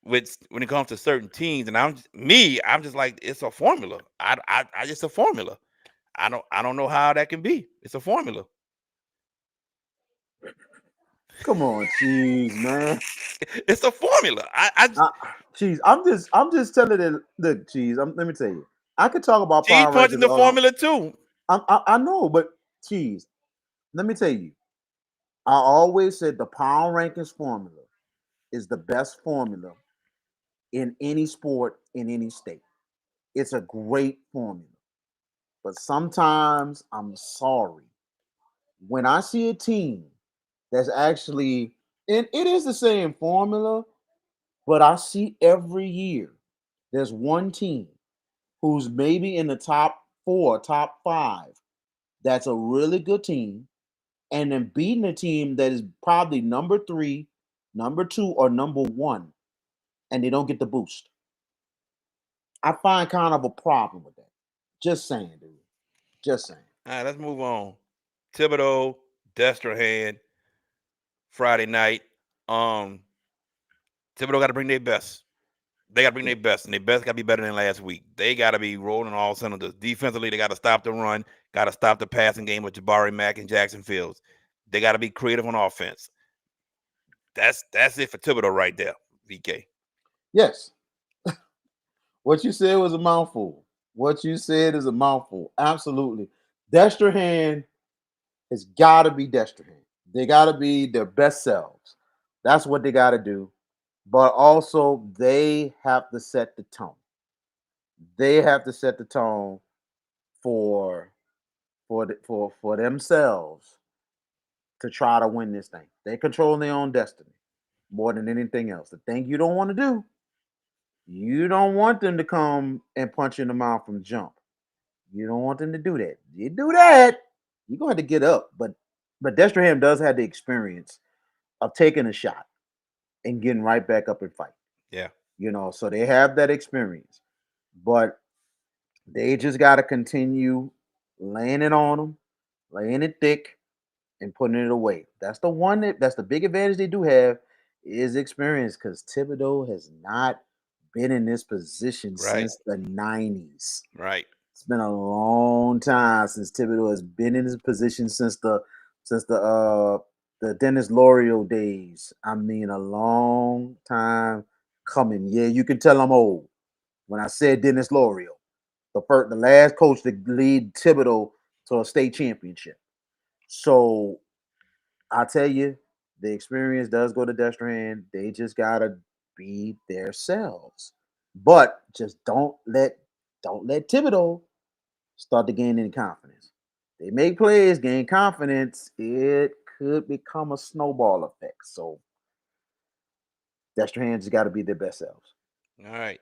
with when it comes to certain teams, and I'm just like it's a formula. I just a formula. I don't know how that can be. It's a formula. Come on, cheese, man. It's a formula. I, cheese. I'm just telling it. Look, cheese. Let me tell you. I could talk about Cheese power punching rankings the all on. formula too. I know, but cheese. Let me tell you. I always said the power rankings formula is the best formula in any sport in any state. It's a great formula. But sometimes I'm sorry when I see a team that's actually, and it is the same formula, but I see every year there's one team who's maybe in the top four, top five, that's a really good team, and then beating a team that is probably number three, number two, or number one, and they don't get the boost. I find kind of a problem with that. Just saying, dude. Just saying. All right, let's move on. Thibodeau, Destrehan, Friday night. Um, Thibodeau got to bring their best. They got to bring Yeah. their best, and their best got to be better than last week. They got to be rolling all cylinders. Defensively, they got to stop the run, got to stop the passing game with Jabari Mack and Jackson Fields. They got to be creative on offense. That's it for Thibodeau right there, VK. Yes. What you said was a mouthful. What you said is a mouthful. Absolutely. Destrehan has got to be Destrehan. They got to be their best selves. That's what they got to do. But also, they have to set the tone. They have to set the tone for for themselves to try to win this thing. They control their own destiny more than anything else. The thing you don't want to do, you don't want them to come and punch you in the mouth from jump. You don't want them to do that. You do that, you're going to have to get up. But Destrehan does have the experience of taking a shot and getting right back up and fight. Yeah. So they have that experience. But they just got to continue laying it on them, laying it thick, and putting it away. That's the big advantage they do have is experience because Thibodeau has not been in this position Right. since the 90s. Right. It's been a long time since Thibodeau has been in his position since the Dennis Lorio days. I mean, a long time coming. Yeah, you can tell I'm old when I said Dennis Lorio, the last coach to lead Thibodeau to a state championship. So I tell you, the experience does go to Destrehan. They just gotta be themselves, but just don't let Thibodeau start to gain any confidence. They make plays, gain confidence. It could become a snowball effect. So Destrehan just got to be their best selves. All right.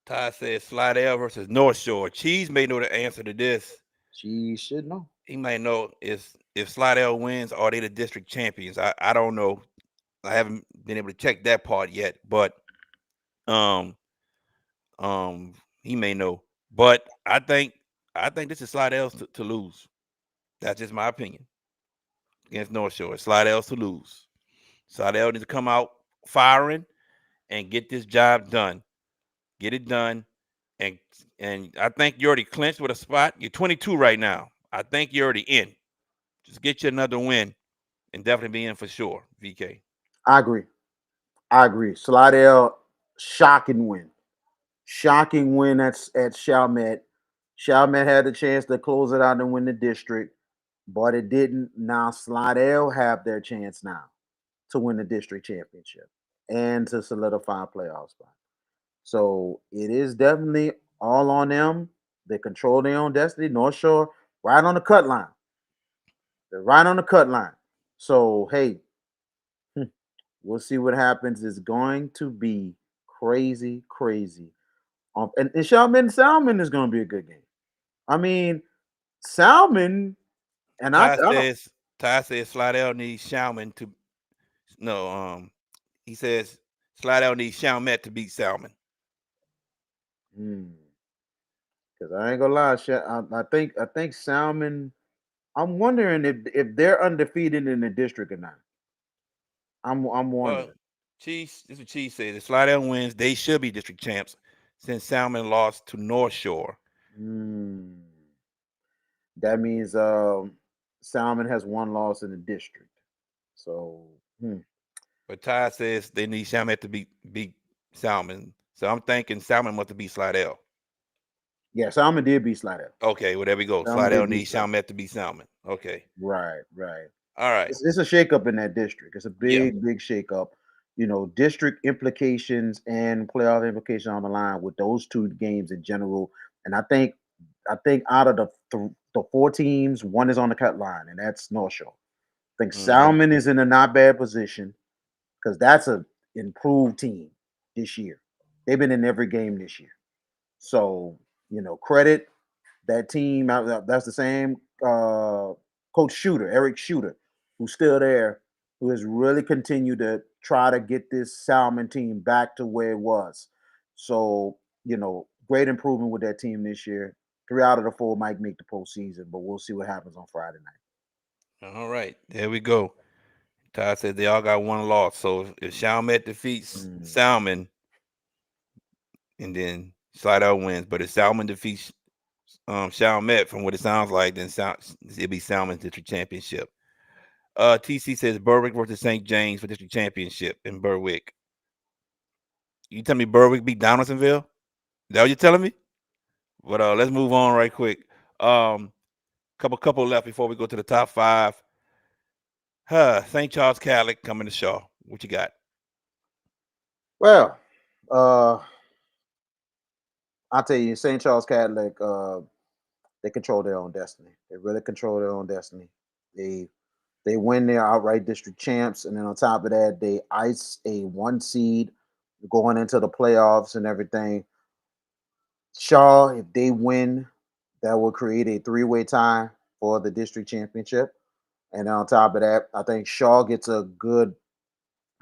Ty says Slidell versus North Shore. Cheese may know the answer to this. She should know. He might know is if Slidell wins, are they the district champions? I don't know. I haven't been able to check that part yet, but um he may know. But I think this is Slidell's to lose. That's just my opinion against North Shore. Slidell's to lose. Slidell needs to come out firing and get this job done. Get it done. And I think you already clinched with a spot. You're 22 right now. I think you're already in. Just get you another win and definitely be in for sure, VK. I agree. I agree. Slidell, shocking win. Shocking win at Chalmette. Chalmette had the chance to close it out and win the district, but it didn't. Now Slidell have their chance now to win the district championship and to solidify a playoff spot. So it is definitely all on them. They control their own destiny. North Shore, right on the cut line. They're right on the cut line. So hey, we'll see what happens. It's going to be crazy, crazy. And Salmon is going to be a good game. I mean, Salmon and I Ty don't. says Ty says Slidell needs Salmon to no. He says Slidell needs Chalmette to beat Salmon. Because I ain't gonna lie, I think Salmon. I'm wondering if they're undefeated in the district or not. I'm Well, wondering. Chiefs, this is what Chiefs says. If Slidell wins, they should be district champs since Salmon lost to North Shore. Mm. That means Salmon has one loss in the district. So, But Ty says they need Salmon to beat Salmon. So I'm thinking Salmon must have beat Slidell. yeah, Salmon did beat Slidell. Okay, well, there we go. Salmon Slidell did beat needs Slidell. Salmon to beat Salmon. Okay. Right, right. All right. It's a shakeup in that district. It's a Yeah. big shakeup. District implications and playoff implications on the line with those two games in general. And I think out of the four teams, one is on the cut line, and that's North Shore. I think Mm-hmm. Salmon is in a not bad position because that's a improved team this year. They've been in every game this year. So, credit that team. That's the same coach Shooter, Eric Shooter, who's still there, who has really continued to try to get this Salmon team back to where it was. So, great improvement with that team this year. 3 out of the 4 might make the postseason, but we'll see what happens on Friday night. All right. There we go. Ty said they all got one loss. So if Chalmette defeats Mm. Salmon, and then Slidell wins, but if Salmon defeats Chalmette, from what it sounds like, then it'll be Salmon's district championship. TC says Berwick versus St. James for district championship in Berwick. You tell me Berwick beat Donaldsonville? Is that what you're telling me? But let's move on right quick. Couple left before we go to the top 5. St. Charles Catholic coming to Shaw. What you got? Well, I'll tell you, St. Charles Catholic, they control their own destiny. They really control their own destiny. They win their outright district champs, and then on top of that, they ice a 1 seed going into the playoffs and everything. Shaw, if they win, that will create a 3-way tie for the district championship. And then on top of that, I think Shaw gets a good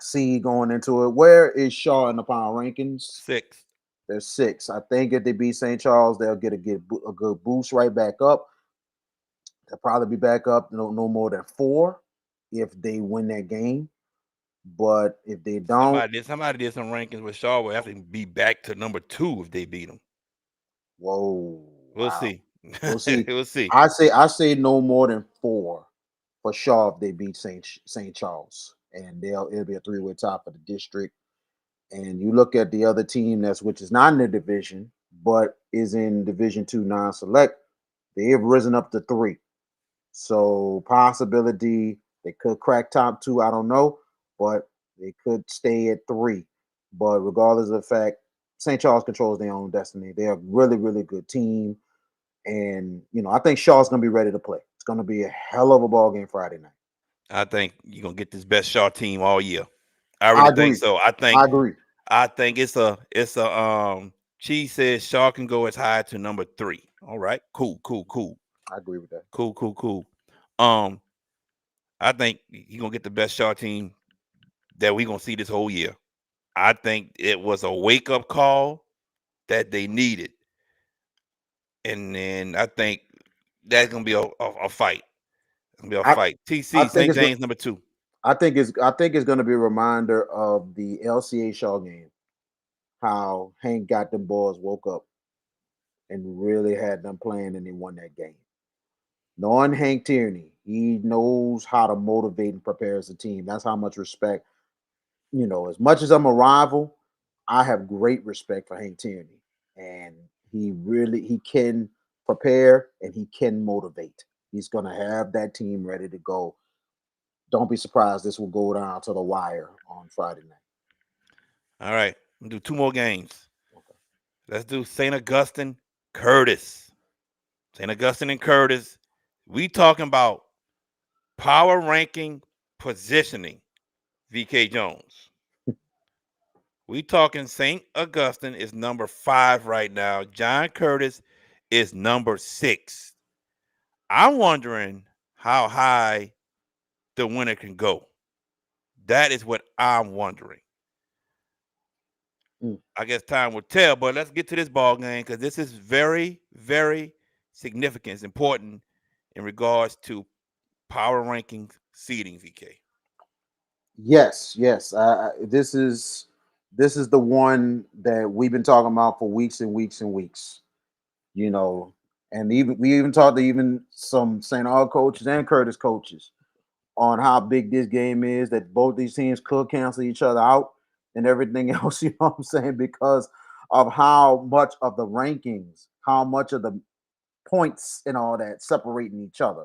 seed going into it. Where is Shaw in the power rankings? 6. They're 6. I think if they beat St. Charles, they'll get a good boost right back up. They'll probably be back up no more than 4 if they win that game. But if they don't, Somebody did some rankings with Shaw will have to be back to number 2 if they beat them. whoa, We'll wow, see. we'll see. We'll see. I say no more than 4 for Shaw if they beat St. Charles, and it'll be a 3-way tie for the district. And you look at the other team which is not in the division, but is in Division 2 non-select. They have risen up to 3. So possibility they could crack top 2. I don't know, but they could stay at 3. But regardless of the fact, St. Charles controls their own destiny. They're a really good team, and I think Shaw's going to be ready to play. It's going to be a hell of a ball game Friday night. I think you're gonna get this best Shaw team all year. I I really think agree. so. I agree. I think it's a Chi says Shaw can go as high to number 3. All right, cool. I agree with that. Cool. I think you're gonna get the best Shaw team that we're gonna see this whole year. I think it was a wake-up call that they needed. And then I think that's gonna be a fight. It's gonna be a I, fight. I TC, think St. it's James number 2. I think it's going to be a reminder of the LCA Shaw game, how Hank got them boys woke up and really had them playing, and they won that game. Knowing Hank Tierney, he knows how to motivate and prepare as a team. That's how much respect. As much as I'm a rival, I have great respect for Hank Tierney, and he can prepare and he can motivate. He's going to have that team ready to go. Don't be surprised this will go down to the wire on Friday night. All right, we'll do 2 more games. Okay. Let's do St. Augustine, Curtis. St. Augustine and Curtis. We talking about power ranking positioning. VK Jones. We talking St. Augustine is number 5 right now. John Curtis is number 6. I'm wondering how high the winner can go. That is what I'm wondering. Mm. I guess time will tell, but let's get to this ball game because this is very, very significant. It's important in regards to power rankings seeding, VK. Yes, yes. This is the one that we've been talking about for weeks and weeks and weeks. You know, and even we even talked to even some St. Aug coaches and Curtis coaches on how big this game is. That both these teams could cancel each other out and everything else. You know what I'm saying? Because of how much of the rankings, how much of the points and all that separating each other.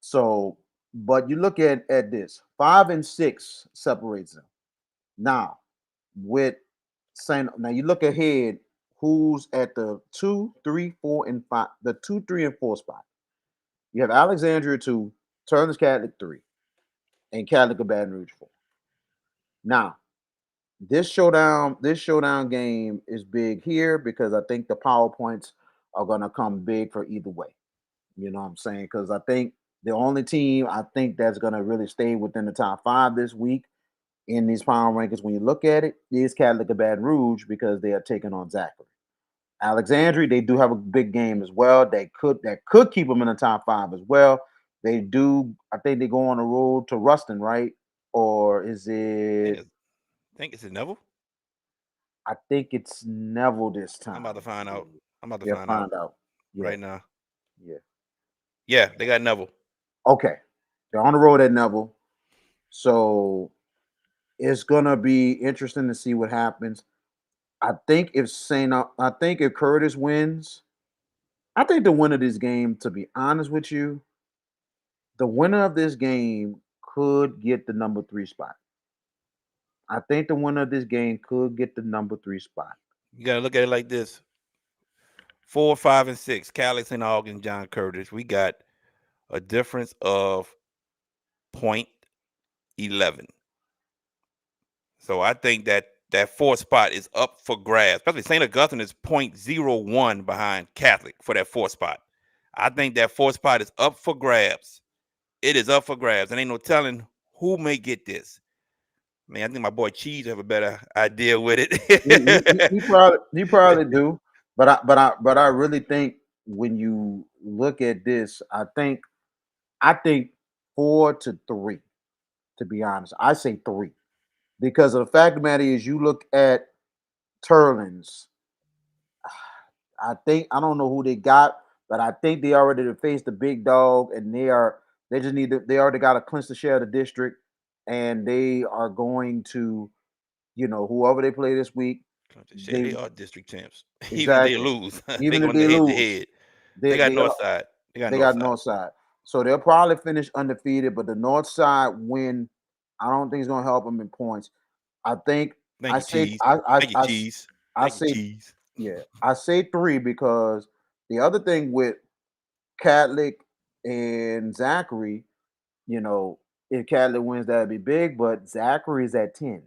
So, but you look at this 5 and 6 separates them. Now, with saying now you look ahead, who's at the 2, 3, 4, and 5, the 2, 3, and 4 spot. You have Alexandria 2, Turner's Catholic 3, and Catholic of Baton Rouge 4. Now, this showdown game is big here because I think the power points are gonna come big for either way. You know what I'm saying? Because I think the only team I think that's gonna really stay within the top 5 this week in these power rankings, when you look at it, is Catholic of Baton Rouge because they are taking on Zachary. Alexandria, they do have a big game as well. That could keep them in the top 5 as well. They do. I think they go on the road to Ruston, right? Or is it? I think it's a Neville. I think it's Neville this I'm about time. to find out. I'm about to Yeah, find out find out. Yeah, right now. yeah. Yeah, they got Neville. Okay, they're on the road at Neville, so it's gonna be interesting to see what happens. I think if Curtis wins, I think the winner of this game, to be honest with you, the winner of this game could get the number 3 spot. I think the winner of this game could get the number 3 spot. You gotta look at it like this: 4, 5, and 6. Calix and Aug and John Curtis. We got a difference of point 11. So I think that fourth spot is up for grabs. Especially St. Augustine is .01 behind Catholic for that fourth spot. I think that fourth spot is up for grabs. It is up for grabs, and ain't no telling who may get this. Man, I think my boy Cheese have a better idea with it. He probably do, but I really think when you look at this, I think 4-3. To be honest, I say 3 because of the fact of the matter is you look at Turlins. I don't know who they got, but I think they already faced the big dog, and they already got to clinch the share of the district, and they are going to whoever they play this week, Shit, they they are district champs. Even if they exactly lose, they even if going they to head to lose, head. They they got they North are Side. They got they North got Side. North Side, so they'll probably finish undefeated. But the North Side win, I don't think it's going to help them in points. I think Thank I you, say Cheese. Thank you, I Cheese. I Thank you, say Cheese. yeah, I say 3 because the other thing with Catholic and Zachary, you know, if Catholic wins, that'd be big, but Zachary is at 10.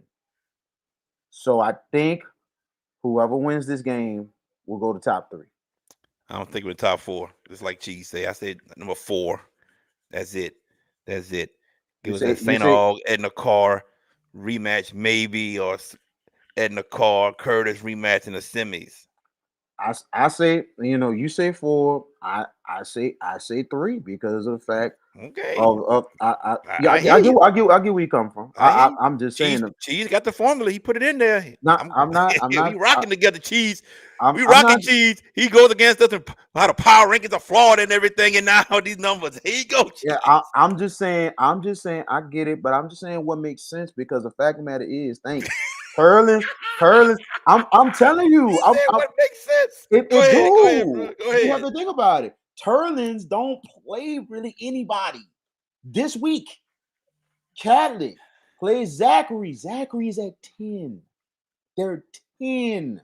So I think whoever wins this game will go to top 3. I don't think we're top 4. Just like Cheese say. I said number 4. That's it. That's it. You Give us that say you St. say Aug, Edna Carr rematch, maybe, or Edna Carr, Curtis rematch in the semis. I say, you say 4, I say 3 because of the fact Okay. of I yeah, I hear you. I get where you come from. I hear you. I'm just saying Cheese got the formula. He put it in there. not I'm not I'm We not rocking together. Cheese. We I'm rocking not Cheese. He goes against us and how the power rankings are flawed and everything. And now these numbers. Here you go, yeah, Cheese. I'm just saying I get it, but I'm just saying what makes sense because the fact of the matter is, Curlins, Curlins. I'm telling He you, said what makes sense. Go it ahead. Go ahead, bro. do. Go You have ahead. to think about it. Turlins don't play really anybody this week. Catholic plays Zachary. Zachary's at 10. They're 10.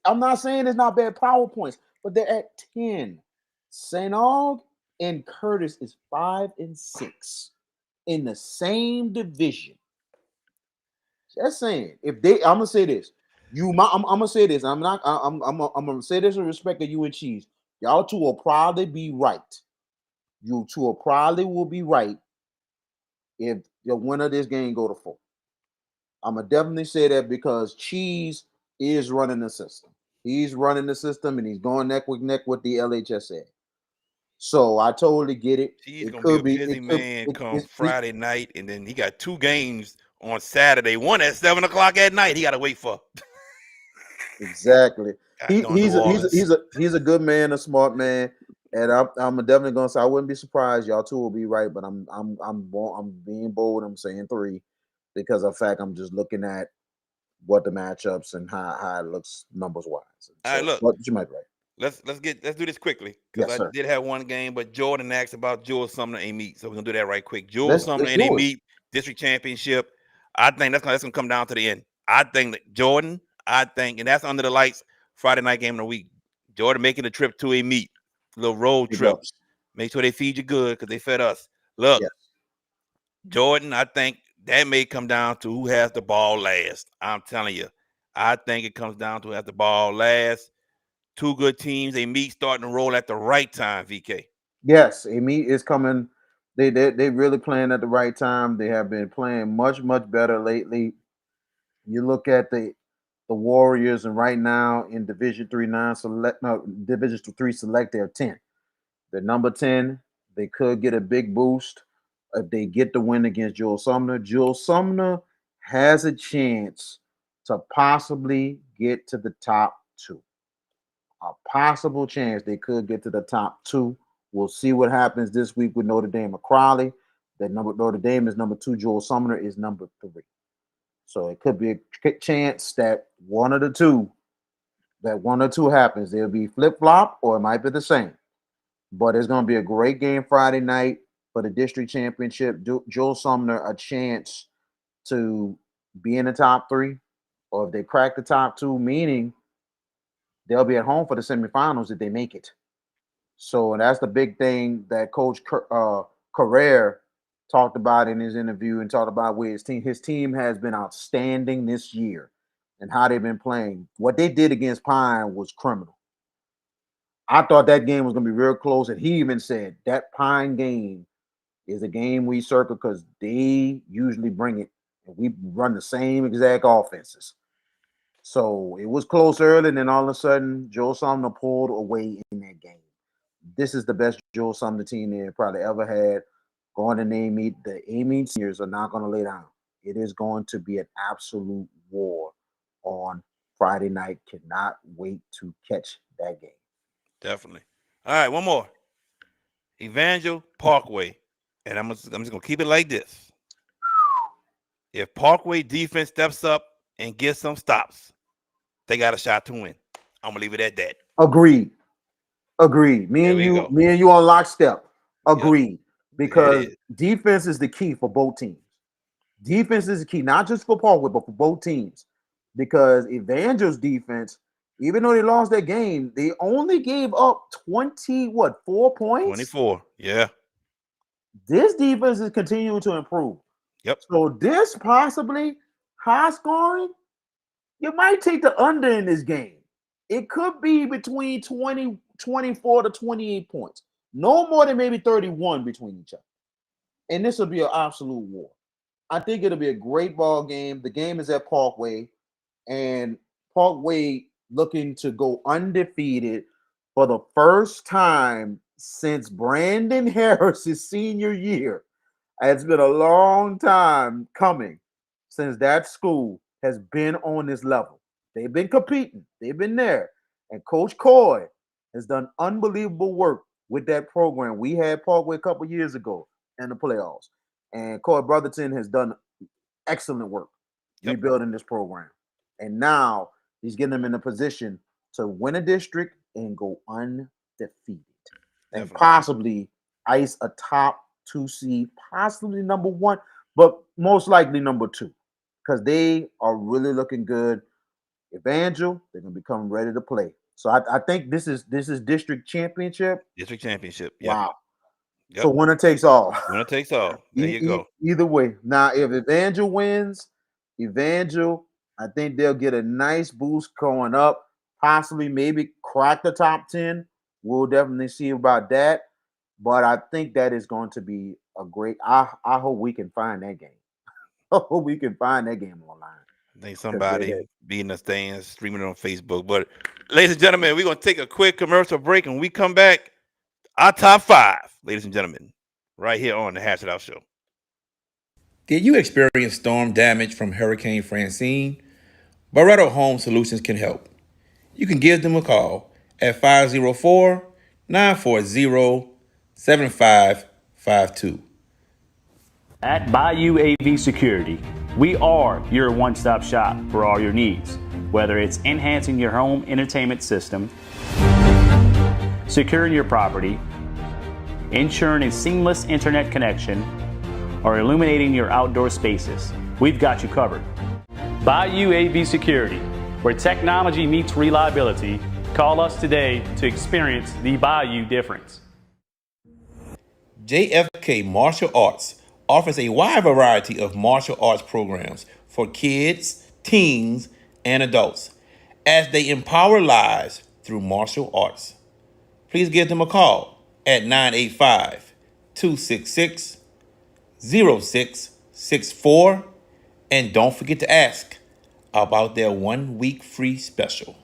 I'm not saying it's not bad power points, but they're at 10. St. Aug and Curtis is 5 and 6 in the same division. Just saying. I'm gonna say this. I'm gonna say this. I'm gonna say this in respect of you and Cheese. Y'all two will probably be right. You two will be right if the winner of this game go to 4. I'm gonna definitely say that because Cheese is running the system. He's running the system and he's going neck with the LHSA. So I totally get it. He's It gonna be could a be. busy It could. man come It Friday night, and then he got 2 games on Saturday. One at 7 o'clock at night. He got to wait for. exactly. God He darn New Orleans. he's a good man, a smart man, and I'm definitely gonna say I wouldn't be surprised. Y'all two will be right, but I'm being bold. I'm saying 3 because of fact I'm just looking at what the matchups and how it looks numbers wise. All right, So, look. but you might be right. Let's do this quickly because Yes, I sir. did have one game, but Jordan asked about Jewel Sumner and meet, so we're gonna do that right quick. Jewel Sumner Let's and a do it. meet district championship. I think that's gonna come down to the end. I think that Jordan. I think, and that's under the lights Friday night game of the week. Jordan making a trip to a meet, little road Big trip. ups. Make sure they feed you good because they fed us. Look, Yes. Jordan. I think that may come down to who has the ball last. I'm telling you. I think it comes down to who has the ball last. Two good teams. They meet starting to roll at the right time, VK. Yes, Amy is coming. They really playing at the right time. They have been playing much better lately. You look at the Warriors, and right now in Division 3 select, they're 10. They're number 10. They could get a big boost if they get the win against Joel Sumner. Joel Sumner has a chance to possibly get to the top 2. A possible chance they could get to the top 2. We'll see what happens this week with Notre Dame or Crowley. Notre Dame is number 2. Joel Sumner is number 3. So it could be a chance that one or two happens. They'll be flip flop or it might be the same. But it's going to be a great game Friday night for the district championship. Joel Sumner a chance to be in the top 3, or if they crack the top 2, meaning they'll be at home for the semifinals if they make it. So that's the big thing that Coach Carrere talked about in his interview and talked about with his team. His team has been outstanding this year and how they've been playing. What they did against Pine was criminal. I thought that game was going to be real close, and he even said that Pine game is a game we circle because they usually bring it, and we run the same exact offenses. So it was close early, and then all of a sudden, Joe Sumner pulled away in that game. This is the best Joe Sumner team they probably ever had. Going to name meet, the Amine seniors are not going to lay down. It is going to be an absolute war on Friday night. Cannot wait to catch that game. Definitely. All right, one more. Evangel Parkway. And I'm just gonna keep it like this. If Parkway defense steps up and gets some stops, they got a shot to win. I'm gonna leave it at that. Agreed. Agreed. There we go. Me and you on lockstep. Yep. Agreed. There it Because is. defense is the key for both teams. Defense is the key, not just for Parkway, but for both teams. Because Evangel's defense, even though they lost that game, they only gave up 4 points? 24. Yeah. This defense is continuing to improve. Yep. So this possibly high scoring, you might take the under in this game. It could be between 24 to 28 points. No more than maybe 31 between each other. And this will be an absolute war. I think it'll be a great ball game. The game is at Parkway, and Parkway looking to go undefeated for the first time since Brandon Harris's senior year. It's been a long time coming since that school has been on this level. They've been competing. They've been there. And Coach Coy has done unbelievable work with that program. We had Parkway a couple years ago in the playoffs. And Coy Brotherton has done excellent work rebuilding this program. And now he's getting them in a position to win a district and go undefeated. And possibly ice a top 2 seed, possibly number 1, but most likely number 2. Because they are really looking good. Evangel, they're gonna become ready to play. So I think this is district championship. District championship. Yeah. Wow. Yep. So winner takes all. Winner takes all. There you go. Either way. Now, if Evangel wins, I think they'll get a nice boost going up. Possibly maybe crack the top 10. We'll definitely see about that. But I think that is going to be a great. I hope we can find that game. I hope we can find that game online. I think somebody be in the stands streaming it on Facebook. But ladies and gentlemen, we're gonna take a quick commercial break, and when we come back, Our top 5, ladies and gentlemen, right here on the Hash It Out Show. Did you experience storm damage from Hurricane Francine? Barretto Home Solutions can help. You can give them a call at 504-940-7552. At Bayou AV Security, we are your one-stop shop for all your needs, whether it's enhancing your home entertainment system, securing your property, ensuring a seamless internet connection, or illuminating your outdoor spaces. We've got you covered. Bayou AV Security, where technology meets reliability. Call us today to experience the Bayou difference. JFK Martial Arts offers a wide variety of martial arts programs for kids, teens, and adults as they empower lives through martial arts. Please give them a call at 985-266-0664, and don't forget to ask about their 1-week free special.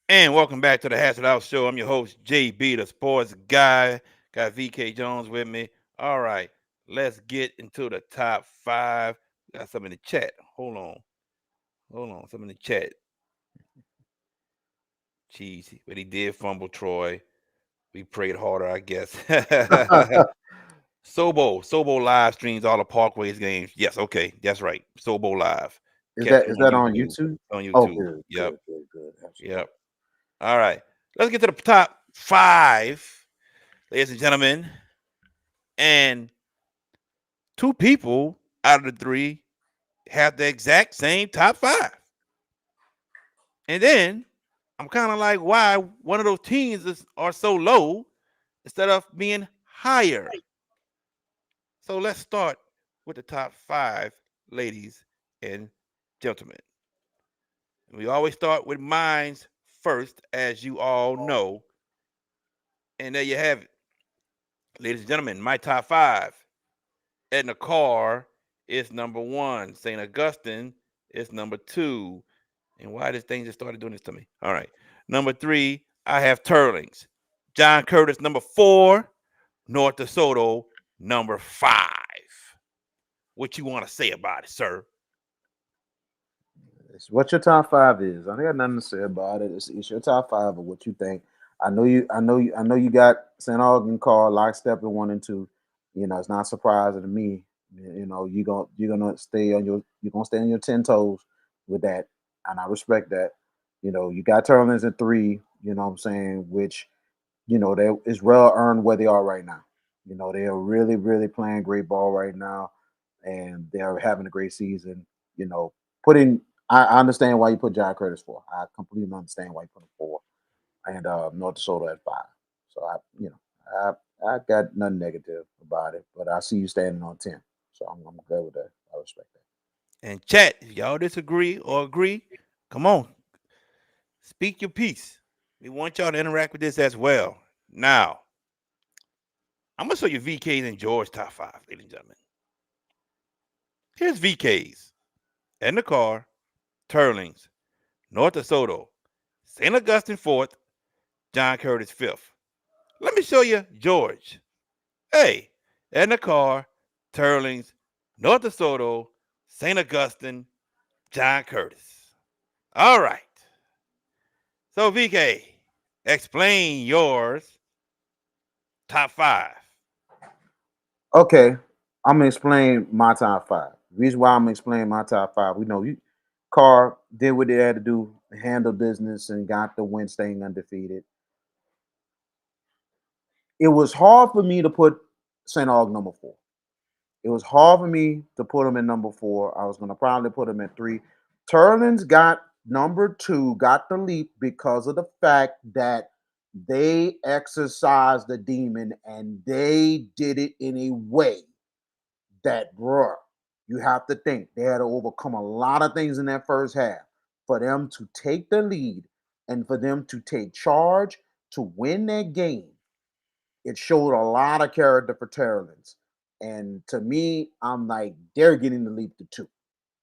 And welcome back to the Hash It Out Show. I'm your host, JB, the sports guy. Got VK Jones with me. All right, let's get into the top 5. Got some in the chat. Hold on. Some in the chat. Jeez, but he did fumble Troy. We prayed harder, I guess. Sobo live streams all the Parkways games. Yes, okay, that's right. Sobo live. Is that on YouTube? On YouTube. Oh, good. Yep. Good. Absolutely. Yep. All right. Let's get to the top 5, ladies and gentlemen. And 2 people out of the 3 have the exact same top 5. And then I'm kind of like, why one of those teams are so low instead of being higher? So let's start with the top 5, ladies and gentlemen. We always start with mines first, as you all know. And there you have it. Ladies and gentlemen, my top 5. Edna Carr is number 1. St. Augustine is number 2. And why this thing just started doing this to me? All right. Number 3, I have Turlings. John Curtis, number 4. North DeSoto, number 5. What you want to say about it, sir? It's what your top 5 is. I got nothing to say about it. It's your top 5 of what you think. I know you got St. Augustine Carr lockstep in 1 and 2. You know, it's not surprising to me. You know, you're gonna stay on your 10 toes with that, and I respect that. You know, you got Turlings in 3. You know what I'm saying? Which, you know, they is well earned where they are right now. You know, they are really, really playing great ball right now, and they are having a great season. You know, I understand why you put John Curtis 4. I completely understand why you put him 4, and North DeSoto at 5. So I got nothing negative about it, but I see you standing on 10, so I'm good with that. I respect that. And chat, if y'all disagree or agree, come on, speak your piece. We want y'all to interact with this as well. Now, I'm gonna show you VK's and George top 5, ladies and gentlemen. Here's VK's. Edna Carr, Turlings, North DeSoto, St. Augustine 4th, John Curtis 5th. Let me show you George. Hey, Edna Carr, Turlings, North DeSoto, St. Augustine, John Curtis. All right. So VK, explain yours top 5. Okay, I'm gonna explain my top 5. The reason why I'm explaining my top five, we know you Carr did what they had to do, handle business, and got the win, staying undefeated. It was hard for me to put St. Aug number 4. It was hard for me to put him in number 4. I was going to probably put him at 3. Turlins got number 2, got the leap because of the fact that they exercised the demon and they did it in a way that, bruh, you have to think they had to overcome a lot of things in that first half for them to take the lead and for them to take charge to win that game. It showed a lot of character for Terrellins. And to me, I'm like, they're getting the leap to 2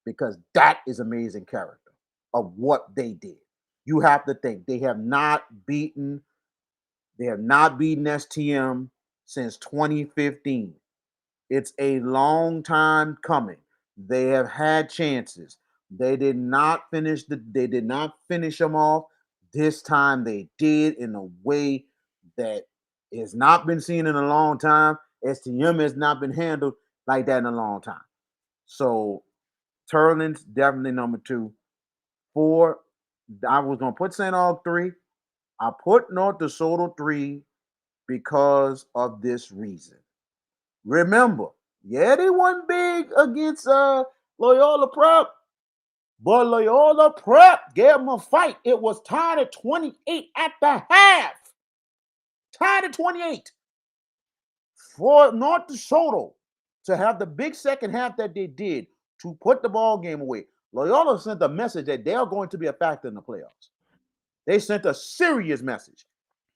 because that is amazing character of what they did. You have to think they have not beaten STM since 2015. It's a long time coming. They have had chances. They did not finish them off. This time they did in a way that has not been seen in a long time. STM has not been handled like that in a long time. So Turlins definitely number 2. 4, I was gonna put St. Aug 3. I put North DeSoto 3 because of this reason. Remember, yeah, they won big against Loyola Prep, but Loyola Prep gave them a fight. It was tied at 28 at the half. Tied at 28. For North DeSoto to have the big second half that they did to put the ball game away, Loyola sent a message that they are going to be a factor in the playoffs. They sent a serious message.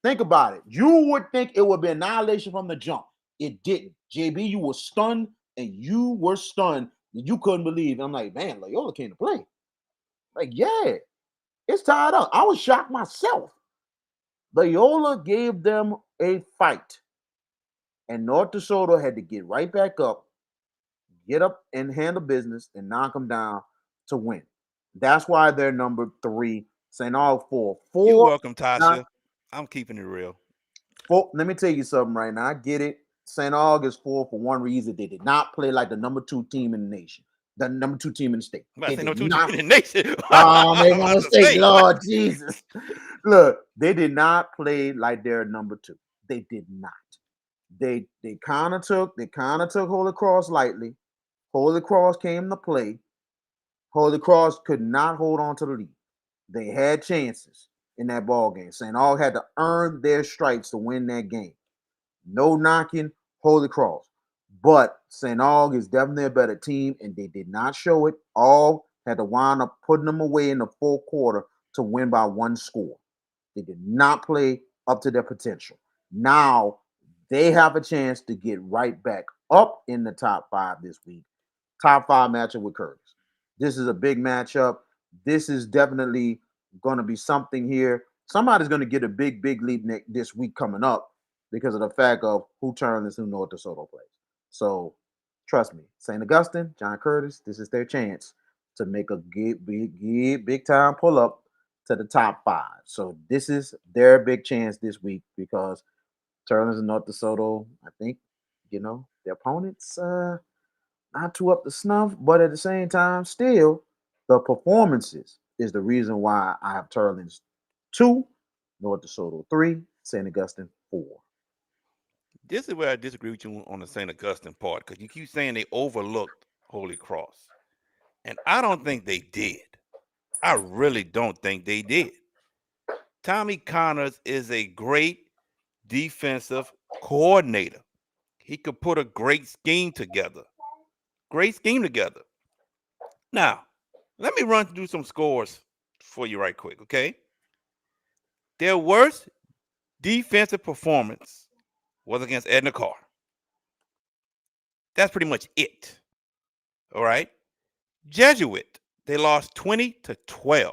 Think about it. You would think it would be annihilation from the jump. It didn't. JB, you were stunned, and you were stunned. You couldn't believe. I'm like, man, Loyola came to play. Like, yeah, it's tied up. I was shocked myself. Loyola gave them a fight. And North DeSoto had to get right back up, get up and handle business, and knock them down to win. That's why they're number 3. St. Aug 4. You're 4. welcome, Tasha. I'm keeping it real. 4. Let me tell you something right now. I get it. St. Aug is 4 for one reason. They did not play like the number 2 team in the nation, the number 2 team in the state. They did no 2 not. team in the nation. Oh, make no mistake, Lord Jesus. Look, they did not play like they're number 2. They did not. They kind of took Holy Cross lightly. Holy Cross came to play. Holy Cross could not hold on to the lead. They had chances in that ball game. St. Aug had to earn their stripes to win that game. No knocking Holy Cross. But St. Aug is definitely a better team, and they did not show it. All had to wind up putting them away in the fourth quarter to win by 1 score. They did not play up to their potential. Now they have a chance to get right back up in the top 5 this week. Top 5 matchup with Curtis. This is a big matchup. This is definitely going to be something here. Somebody's going to get a big leap this week coming up because of the fact of who turns who North DeSoto plays. So trust me, St. Augustine, John Curtis, this is their chance to make a big time pull up to the top 5. So this is their big chance this week because Turlins and North DeSoto, I think, their opponents not too up to snuff, but at the same time, still the performances is the reason why I have Turlins 2, North DeSoto 3, St. Augustine 4. This is where I disagree with you on the St. Augustine part because you keep saying they overlooked Holy Cross. And I don't think they did. I really don't think they did. Tommy Connors is a great defensive coordinator. He could put a great scheme together. Now, let me run through some scores for you right quick, okay? Their worst defensive performance was against Edna Carr. That's pretty much it. All right. Jesuit, they lost 20-12.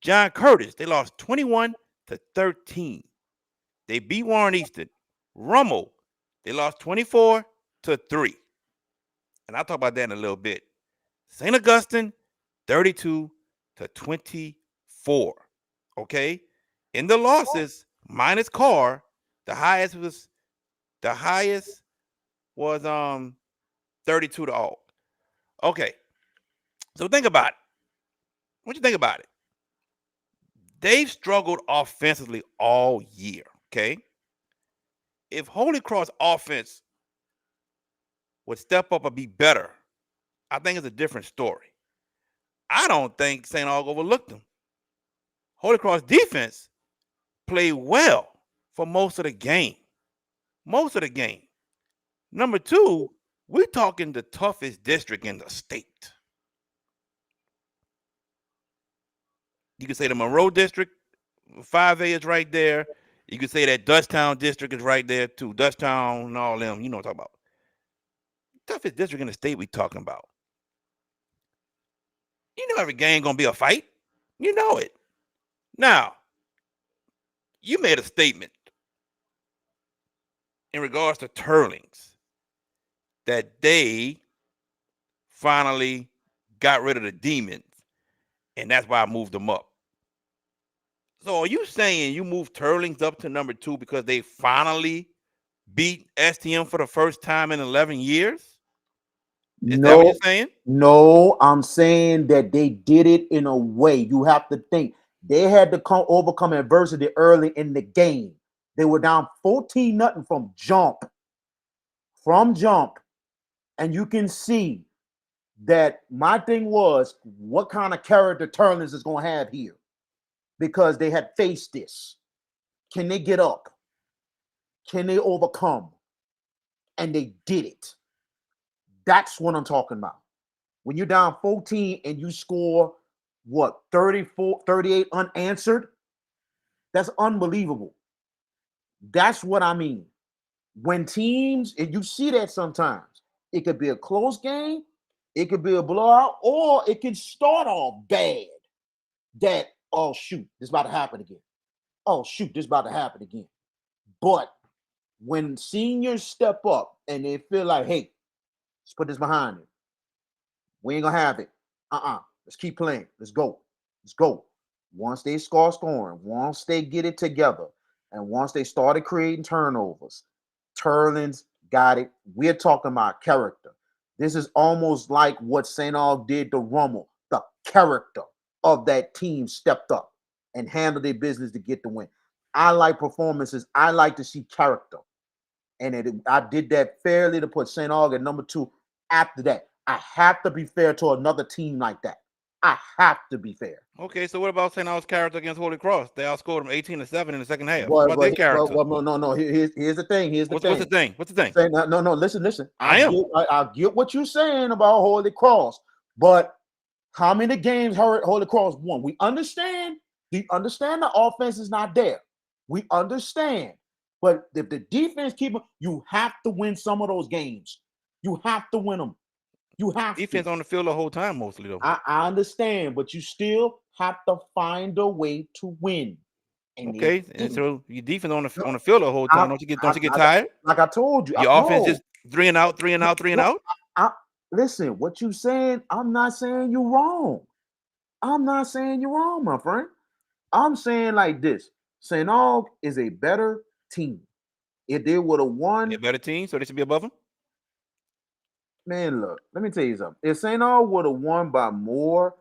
John Curtis, they lost 21-13. They beat Warren Easton. Rummel, they lost 24-3. And I'll talk about that in a little bit. St. Augustine, 32-24. Okay. In the losses, minus Carr, the highest was 32-all. Okay. So think about it. What you think about it? They've struggled offensively all year. Okay. If Holy Cross offense would step up and be better, I think it's a different story. I don't think St. Aug overlooked them. Holy Cross defense played well for most of the game. Most of the game. Number two, we're talking the toughest district in the state. You can say the Monroe district, 5A is right there. You can say that Dutchtown district is right there too. Dutchtown and all them, you know what I'm talking about. Toughest district in the state we talking about. You know every game gonna be a fight. You know it. Now, you made a statement in regards to Turlings that they finally got rid of the demons, and that's why I moved them up. So are you saying you moved Turlings up to number 2 because they finally beat STM for the first time in 11 years? Is that what you're saying? No, I'm saying that they did it in a way. You have to think they had to overcome adversity early in the game. They were down 14-0 from jump. And you can see that my thing was what kind of character Turlings is going to have here, because they had faced this. Can they get up? Can they overcome? And they did it. That's what I'm talking about. When you're down 14 and you score, 34, 38 unanswered, that's unbelievable. That's what I mean. When teams, and you see that sometimes, it could be a close game, it could be a blowout, or it can start off bad. That, oh, shoot, this is about to happen again. Oh, shoot, this is about to happen again. But when seniors step up and they feel like, hey, let's put this behind it. We ain't gonna have it. Let's keep playing. Let's go. Once they start scoring, once they get it together, and once they started creating turnovers, Turlings got it. We're talking about character. This is almost like what St. Aug did to Rummel. The character of that team stepped up and handled their business to get the win. I like performances. I like to see character. And I did that fairly to put St. Aug at number 2 after that. I have to be fair to another team like that. I have to be fair. Okay, so what about St. Aug's character against Holy Cross? They outscored them 18-7 in the second half. What about their character? No. Here's the thing. What's the thing? What's the thing? No. Listen. I get what you're saying about Holy Cross, but how many games Holy Cross won? We understand. We understand the offense is not there. We understand. But if the defense you have to win some of those games. You have to win them. You have defense on the field the whole time, mostly though. I understand, but you still have to find a way to win. Okay, and so your defense on the field the whole time. Don't you get tired? Like I told you, your offense just 3 and out. Listen, what you saying? I'm not saying you're wrong. My friend. I'm saying like this: St. Aug is a better team. If they would have won, a better team, so they should be above them. Man, look, let me tell you something. If St. Aug would have won by more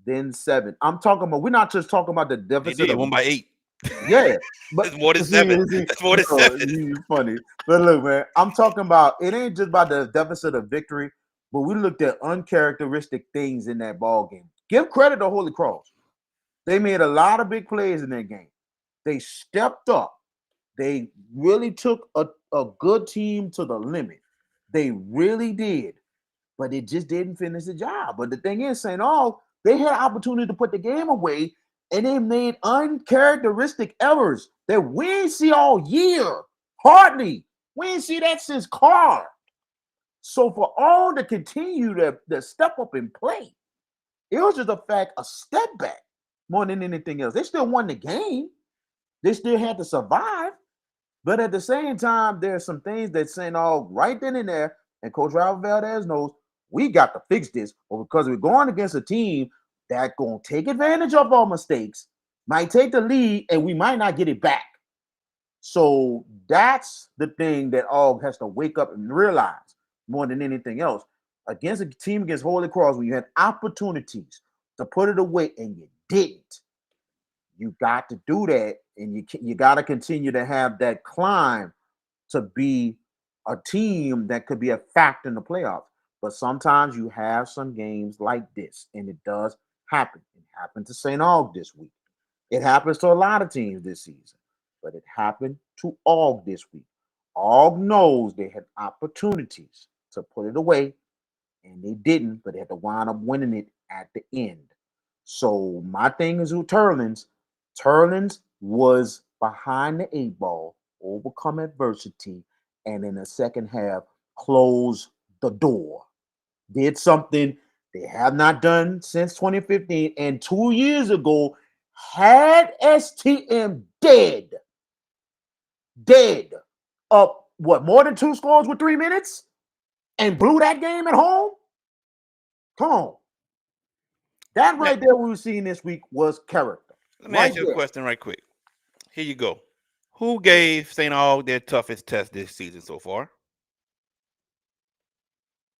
than 7, I'm talking about, we're not just talking about the deficit. They won by 8. Yeah, but it's more than 7. That's more than 7. You're funny. But look, man, I'm talking about, it ain't just about the deficit of victory, but we looked at uncharacteristic things in that ball game. Give credit to Holy Cross. They made a lot of big plays in that game. They stepped up. They really took a good team to the limit. They really did, but it just didn't finish the job. But the thing is, St. Aug, they had an opportunity to put the game away, and they made uncharacteristic errors that we ain't see all year. Hardly. We ain't see that since Carr. So for all to continue to step up and play, it was just a step back more than anything else. They still won the game. They still had to survive. But at the same time, there's some things that St. Aug right then and there, and Coach Raul Valdez knows, we got to fix this. But because we're going against a team that's going to take advantage of our mistakes, might take the lead, and we might not get it back. So that's the thing that Aug has to wake up and realize more than anything else. against a team against Holy Cross, when you had opportunities to put it away and you didn't. You got to do that, and you got to continue to have that climb to be a team that could be a factor in the playoffs. But sometimes you have some games like this, and it does happen. It happened to St. Aug this week. It happens to a lot of teams this season, but it happened to Aug this week. Aug knows they had opportunities to put it away, and they didn't, but they had to wind up winning it at the end. So my thing is with Turlins. Turlins was behind the 8 ball, overcome adversity, and in the second half, close the door. Did something they have not done since 2015, and 2 years ago had STM dead, up what, more than 2 scores with 3 minutes, and blew that game at home. Come on, that right there we were seeing this week was character. Let me ask you a question right quick. Here you go. Who gave St. Aug their toughest test this season so far?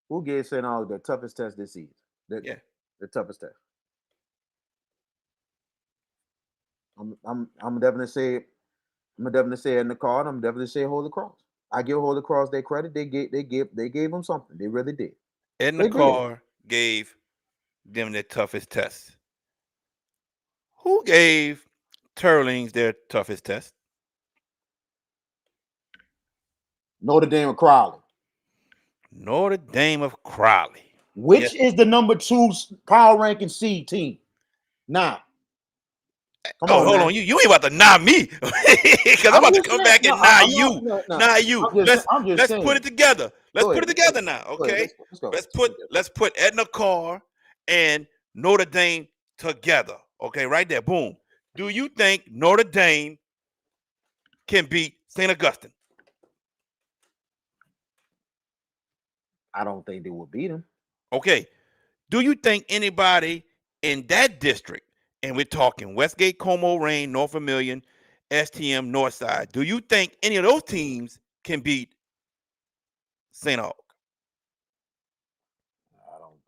Who gave St. Aug their toughest test this season? The toughest test. I'm definitely say in the card. I'm definitely say Holy Cross. I give Holy Cross their credit. They gave them something. They really did. Edna Carr gave them their toughest test. Who gave Turlings their toughest test? Notre Dame of Crowley. Notre Dame of Crowley. Which is the number 2 power ranking seed team. Now. Hold on. You ain't about to knock me. Because I'm about to come back and knock you. Knock you. Let's put it together. Let's put it together now. Okay. Let's put Edna Carr and Notre Dame together. Okay, right there. Boom. Do you think Notre Dame can beat St. Augustine? I don't think they will beat them. Okay. Do you think anybody in that district, and we're talking Westgate, Como, Rain, North Vermilion, STM, Northside, do you think any of those teams can beat St. Aug?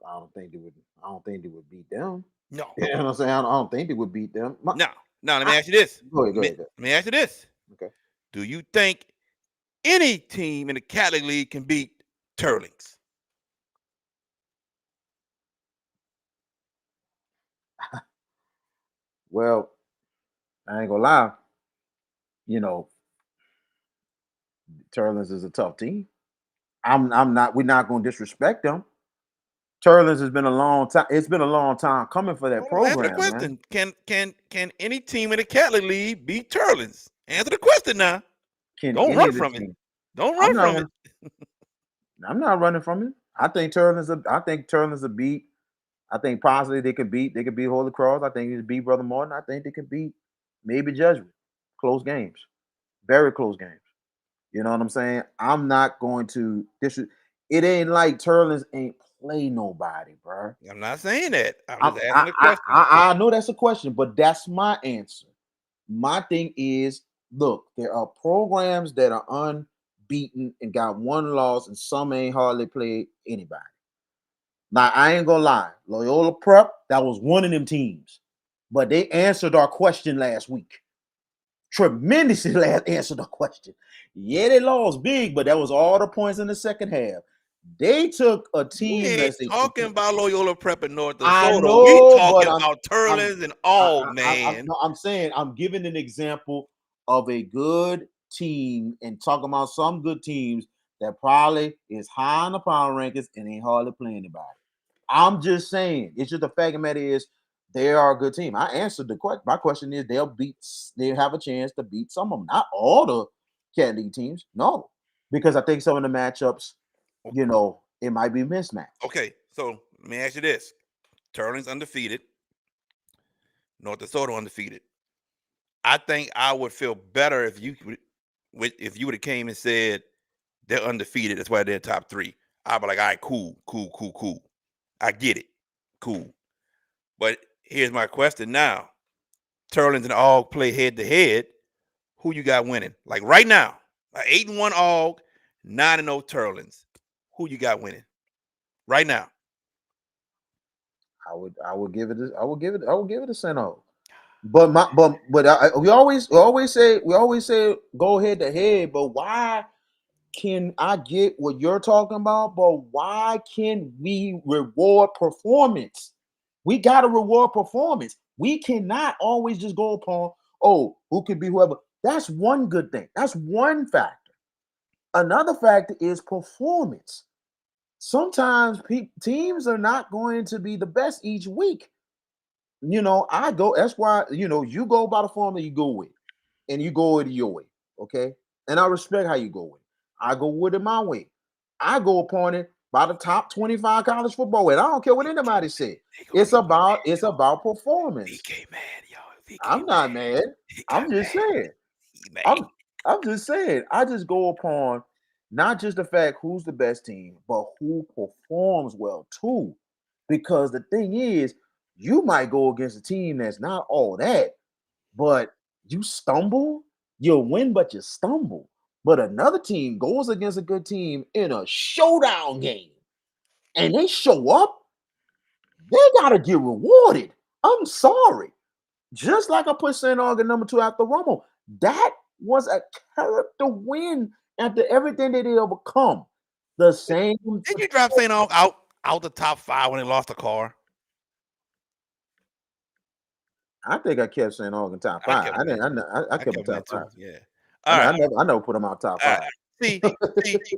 I don't think they would beat them. No. You know what I'm saying? I don't think they would beat them. No, let me ask you this. Go ahead. Let me ask you this. Okay. Do you think any team in the Catholic League can beat Turlings? Well, I ain't gonna lie. You know, Turlings is a tough team. We're not gonna disrespect them. Turlings has been a long time. It's been a long time coming for that program. Answer the question. Man. Can any team in the Catholic League beat Turlings? Answer the question now. Don't run from it. Don't run from it. I'm not running from it. I think Turlings a beat. I think possibly they could beat Holy Cross. I think they could beat Brother Martin. I think they could beat maybe Judgment. Close games. Very close games. You know what I'm saying? I'm not going to it ain't like Turlings ain't play nobody, bro. I'm not saying that. I'm just asking a question. I know that's a question, but that's my answer. My thing is, look, there are programs that are unbeaten and got 1 loss, and some ain't hardly played anybody. Now, I ain't gonna lie. Loyola Prep, that was one of them teams. But they answered our question last week. Tremendously answered our question. Yeah, they lost big, but that was all the points in the second half. They took a team that's talking about Loyola Prep and North Dakota. I know, we talking about Turlings and all, man. I'm saying I'm giving an example of a good team and talking about some good teams that probably is high on the power rankings and ain't hardly playing anybody. I'm just saying, it's just the fact of the matter is they are a good team. I answered the question. My question is they'll have a chance to beat some of them. Not all the Cat League teams, no. Because I think some of the matchups, you know, it might be mismatched. Okay, so let me ask you this. Turlings undefeated. North Dakota undefeated. I think I would feel better if you would have came and said they're undefeated. That's why they're top 3. I'd be like, all right, cool. I get it. Cool. But here's my question now. Turlings and Aug play head-to-head. Who you got winning? Like right now, 8-1 Aug, 9-0 Turlings. Who you got winning? right now? I would give it a St. Aug. But we always say go head to head. But why can I get what you're talking about? But why can we reward performance? We got to reward performance. We cannot always just go upon who could be whoever. That's one good thing. That's one factor. Another factor is performance. Sometimes teams are not going to be the best each week. That's why, you go by the formula you go with, and you go with it your way. Okay. And I respect how you go with it. I go with it my way. I go upon it by the top 25 college football way. I don't care what anybody said. It's about performance. VK mad, y'all. VK I'm not mad. I'm just saying. I'm just saying. I just go upon not just the fact who's the best team, but who performs well too. Because the thing is, you might go against a team that's not all that, but you stumble, you'll win, but you stumble. But another team goes against a good team in a showdown game and they show up, they got to get rewarded. I'm sorry. Just like I put St. Aug at number 2 after Romo, that was a character win after everything that they overcome. The same. Did you drop St. Aug out the top 5 when they lost the car? I think I kept St. Aug in top 5. I kept him top 5. Yeah. I never put him out top 5. See,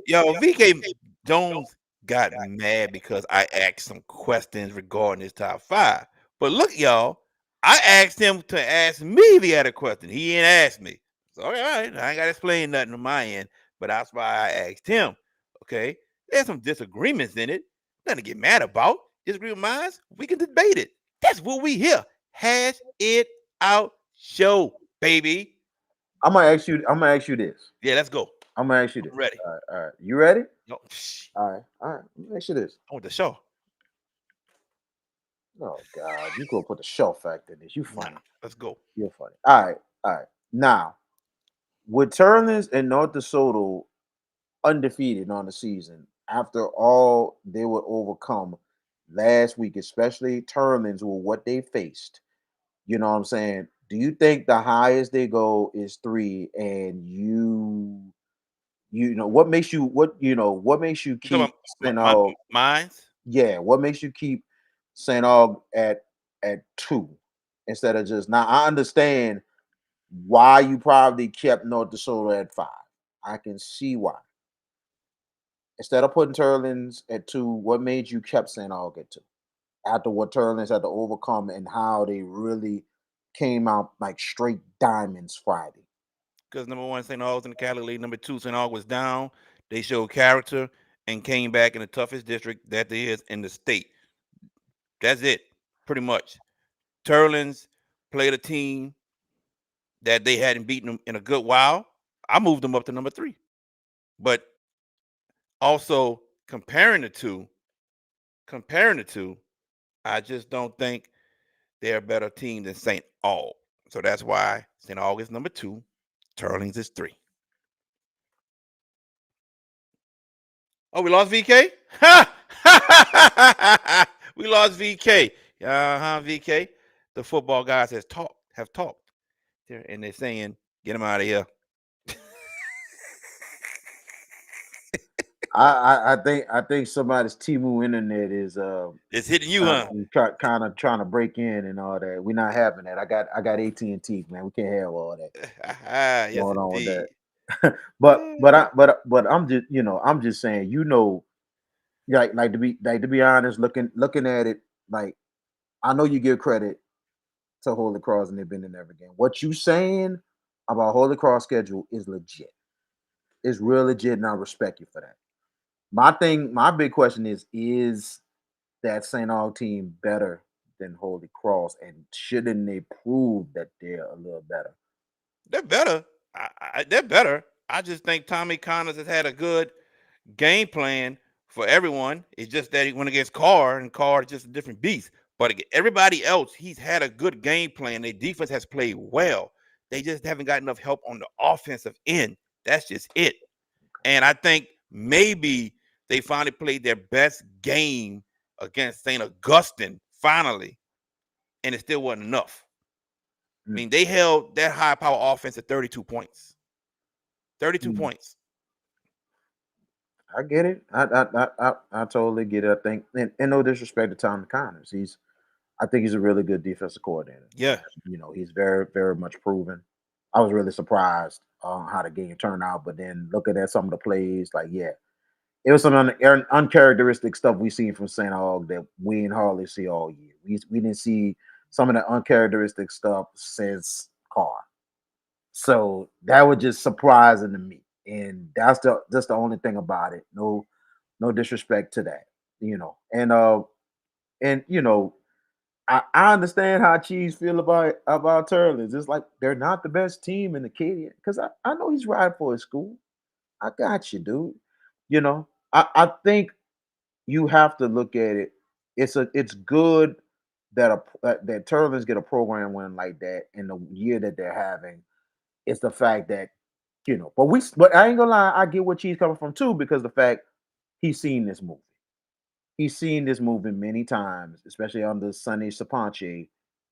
yo, VK Jones got mad because I asked some questions regarding his top 5. But look, y'all, I asked him to ask me if he had a question. He ain't asked me. So, all right, I ain't got to explain nothing on my end, but that's why I asked him. Okay? There's some disagreements in it. Nothing to get mad about. Disagree with mine, we can debate it. That's what we here. Hash it out show, baby. I'm gonna ask you this. Yeah, let's go. I'm gonna ask you this. I'm ready. All right. You ready? No. All right. Let me ask you this. I want the show. Oh God, you gonna put the show factor in this. You funny. Nah, let's go. You're funny. All right. Now, with Turlins and North DeSoto undefeated on the season, after all they would overcome last week, especially Turlins with what they faced, you know what I'm saying? Do you think the highest they go is 3? And what makes you keep St. Aug? Mines? Yeah, what makes you keep St. Aug at 2 instead of just now? I understand why you probably kept North DeSoto at 5. I can see why. Instead of putting Turlins at 2, what made you kept St. Aug at 2? After what Turlins had to overcome and how they really came out like straight diamonds Friday. Because number 1, St. Aug was in the Cali League. Number 2, St. Aug was down. They showed character and came back in the toughest district that there is in the state. That's it, pretty much. Turlins played a team that they hadn't beaten them in a good while. I moved them up to number 3. But also comparing the two, I just don't think they're a better team than St. Aug. So that's why St. Aug is number 2. Turlings is 3. Oh, we lost VK? We lost VK. VK. The football guys have talked. And they're saying, get him out of here. I think somebody's Temu internet is it's hitting you, huh? Kind of trying to break in and all that. We're not having that. I got AT&T, man. We can't have all that yes, going on indeed. with that. but I'm just saying, like to be honest, looking at it, like I know you give credit to Holy Cross and they've been in every game. What you saying about Holy Cross schedule is legit. It's real legit, and I respect you for that. My big question is that St. Aug team better than Holy Cross, and shouldn't they prove that they're a little better? They're better. They're better. I just think Tommy Connors has had a good game plan for everyone. It's just that he went against Carr, and Carr is just a different beast. But everybody else, he's had a good game plan. Their defense has played well. They just haven't got enough help on the offensive end. That's just it. And I think maybe they finally played their best game against St. Augustine, finally, and it still wasn't enough. I mean, they held that high power offense at 32 points. 32 points. I get it. I totally get it. I think, and no disrespect to Tommy Connors, I think he's a really good defensive coordinator. Yeah. He's very, very much proven. I was really surprised on how the game turned out, but then looking at some of the plays, like, yeah, it was some uncharacteristic stuff we seen from St. Aug that we didn't hardly see all year. We didn't see some of the uncharacteristic stuff since Carr. So that was just surprising to me. And that's the only thing about it. No disrespect to that, and I understand how Cheese feel about Turlings. It's like they're not the best team in the Acadian because I know he's riding for his school. I got you, dude. I think you have to look at it. It's good that Turlings get a program win like that in the year that they're having. It's the fact that but I ain't gonna lie, I get where Cheese coming from too because the fact he's seen this movie. He's seen this movie many times, especially under Sonny Sapanche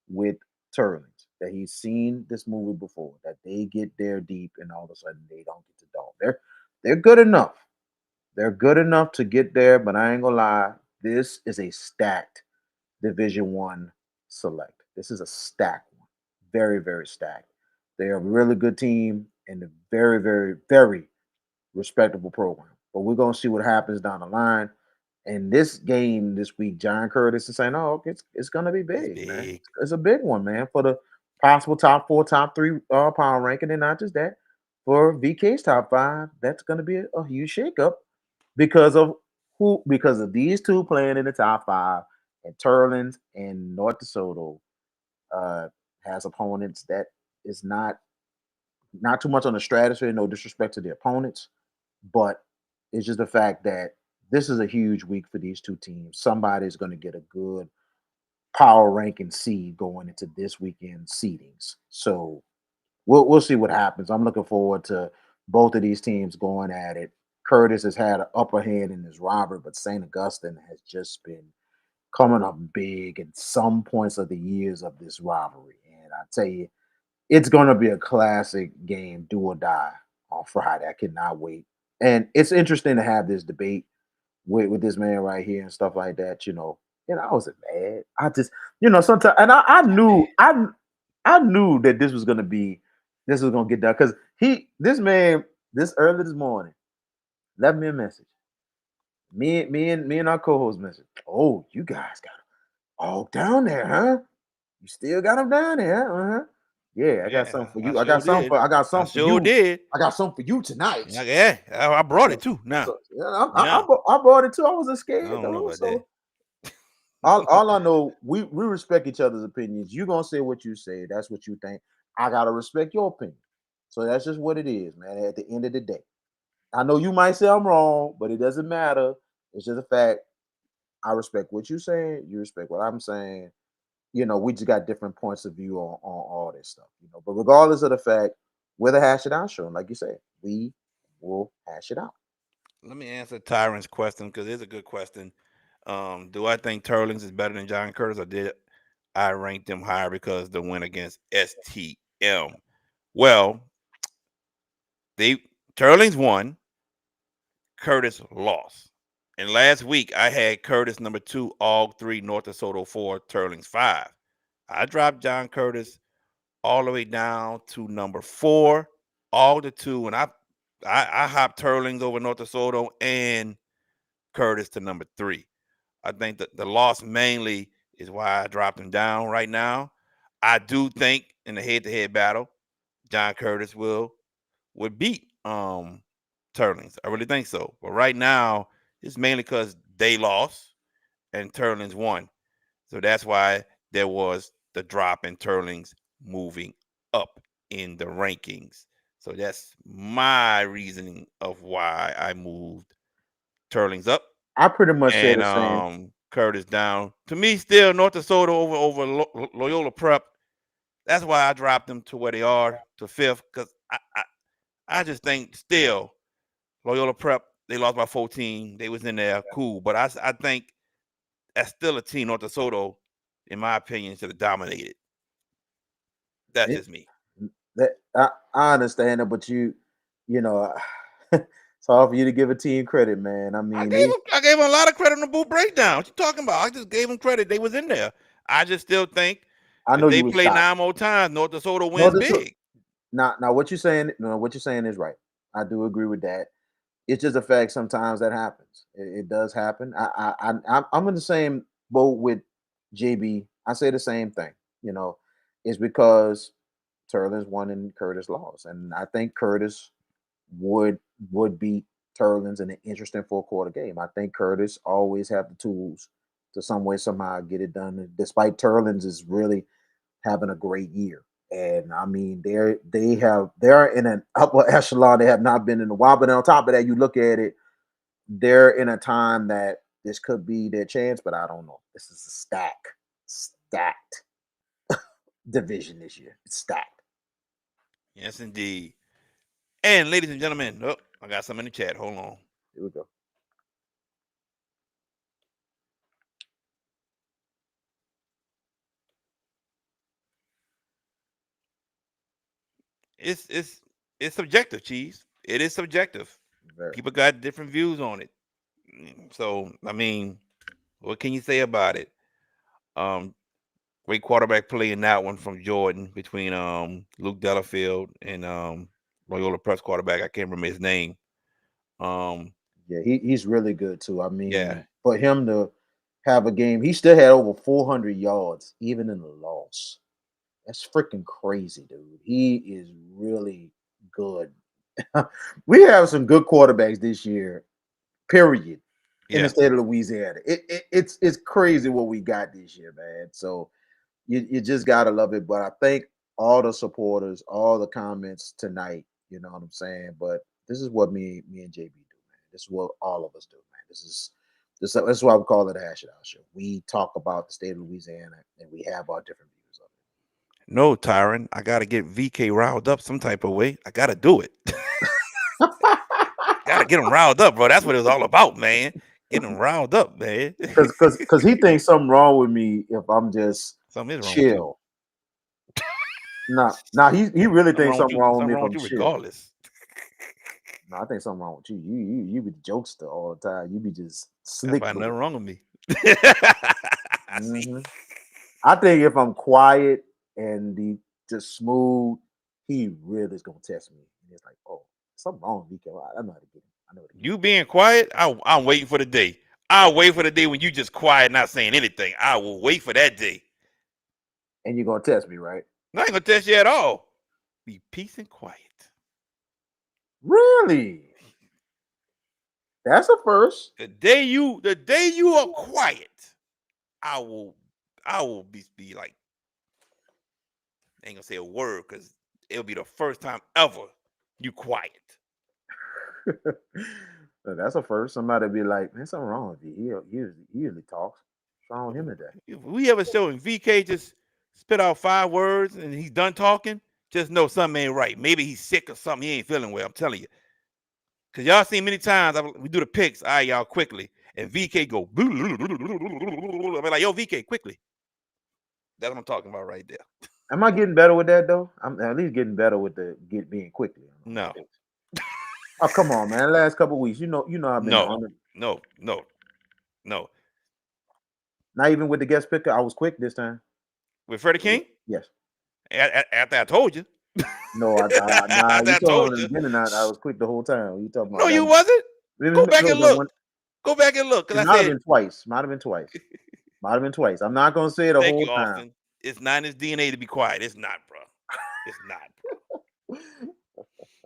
with Turlings. That he's seen this movie before. That they get there deep and all of a sudden they don't get to dog. They're good enough. They're good enough to get there, but I ain't gonna lie. This is a stacked Division One select. This is a stacked one. Very, very stacked. They're a really good team and a very, very, very respectable program. But we're gonna see what happens down the line. And this game this week, John Curtis is saying, "Oh, it's gonna be big, man. big. It's a big one, man, for the possible top four, top three power ranking, and not just that, for VK's top five. That's gonna be a huge shakeup because of because of these two playing in the top five, and Turlins and North DeSoto has opponents that is not too much on the stratosphere. No disrespect to the opponents, but it's just the fact that this is a huge week for these two teams. Somebody's going to get a good power ranking seed going into this weekend seedings. So we'll see what happens. I'm looking forward to both of these teams going at it. Curtis has had an upper hand in this rivalry, but St. Augustine has just been coming up big in some points of the years of this rivalry. And I tell you, it's going to be a classic game, do or die on Friday. I cannot wait. And it's interesting to have this debate with this man right here and stuff like that. I wasn't mad. I just, sometimes, and I knew that this was gonna get done because this early this morning left me a message. Me and our co-host message. Oh, you guys got him all down there, huh? You still got him down there, huh? Yeah, I got something for you. I got something for you. Did. I got something for you tonight. Yeah, I brought it too. Now, So, yeah, I brought it too. I wasn't scared. I don't know about that. All I know, we respect each other's opinions. You gonna say what you say. That's what you think. I gotta respect your opinion. So that's just what it is, man. At the end of the day, I know you might say I'm wrong, but it doesn't matter. It's just a fact. I respect what you're saying. You respect what I'm saying. We just got different points of view on all this stuff. But regardless of the fact, we're the Hash It Out show. And like you said, we will hash it out. Let me answer Tyron's question because it's a good question. Do I think Turlings is better than John Curtis, or did I rank them higher because the win against STM? Well, Turlings won, Curtis lost. And last week I had Curtis number 2, all 3, North DeSoto 4, Turlings 5. I dropped John Curtis all the way down to number 4, all the 2, and I hopped Turlings over North DeSoto and Curtis to number 3. I think that the loss mainly is why I dropped him down right now. I do think in the head-to-head battle, John Curtis would beat Turlings. I really think so. But right now, it's mainly because they lost and Turlings won. So that's why there was the drop in Turlings moving up in the rankings. So that's my reasoning of why I moved Turlings up. I pretty much said the same. Curtis down. To me, still North DeSoto over Loyola Prep. That's why I dropped them to where they are, to 5th, because I just think still Loyola Prep, They lost by 14. They was in there, cool. But I think that's still a team, North DeSoto, in my opinion, should have dominated. That's just me. That I understand it, but you know, it's hard for you to give a team credit, man. I mean, I gave them a lot of credit on the boot breakdown. What you talking about? I just gave them credit. They was in there. I just still think I know if they you was play shocked. 9 more times, North DeSoto No, wins big. now what you're saying, what you're saying is right. I do agree with that. It's just a fact. Sometimes that happens. It does happen. I'm in the same boat with JB. I say the same thing. You know, it's because Turlins won and Curtis lost, and I think Curtis would beat Turlins in an interesting 4-quarter game. I think Curtis always have the tools to some way somehow get it done. Despite Turlins is really having a great year. And I mean, they're in an upper echelon. They have not been in a while, but on top of that, you look at it, they're in a time that this could be their chance, but I don't know. This is a stacked division this year. It's stacked. Yes, indeed. And ladies and gentlemen, oh, I got some in the chat. Hold on. Here we go. It's subjective, Cheese. It is subjective. Very. People got different views on it. So I mean, what can you say about it? Great quarterback play in that one from Jordan between Luke Delafield and Loyola Press quarterback. I can't remember his name. Yeah, he's really good too. I mean, Yeah. for him to have a game, he still had over 400 yards, even in the loss. That's freaking crazy, dude. He is really good. We have some good quarterbacks this year, period, in the state of Louisiana. It's crazy what we got this year, man. So you just gotta love it. But I thank all the supporters, all the comments tonight. You know what I'm saying? But this is what me and JB do, man. This is what all of us do, man. This is why we call it a Hash It Out Show. We talk about the state of Louisiana and we have our different views of it. No, Tyron, I gotta get VK riled up some type of way. I gotta do it. Gotta get him riled up, bro. That's what it was all about, man. Getting him riled up, man. Because he thinks something wrong with me if I'm just something is wrong chill. Nah, he really thinks something wrong with me if I'm chill. Regardless. No, I think something wrong with you. You be the jokester all the time. You be just slick. Nothing wrong with me. I think if I'm quiet and be just smooth, he really is gonna test me. And it's like, oh, something wrong with me. I know how to get him. I know. You being quiet, I'm waiting for the day. I'll wait for the day when you just quiet, not saying anything. I will wait for that day. And you're gonna test me, right? No, I ain't gonna test you at all. Be peace and quiet. Really? That's a first. The day you are quiet, I will be like, I ain't gonna say a word because it'll be the first time ever you quiet. That's a first. Somebody be like, man, something wrong with you. He usually talks. What's wrong with him today? If we have a show and VK just spit out 5 words and he's done talking, just know something ain't right. Maybe he's sick or something. He ain't feeling well. I'm telling you. Because y'all seen many times we do the picks. All right, y'all, quickly. And VK go, I'll be like, yo, VK, quickly. That's what I'm talking about right there. Am I getting better with that, though? I'm at least getting better with being quickly. No. Oh, come on, man. Last couple of weeks, you know I've been on it. No. Not even with the guest picker. I was quick this time. With Freddie King? Yes. After I told you. No, I told you. I was quick the whole time. You talking about? No, you wasn't. Go back and look. Go back and look. It might have been twice. Might have been twice. I'm not gonna say it the whole time. Austin. It's not in his DNA to be quiet. It's not, bro. It's not, bro.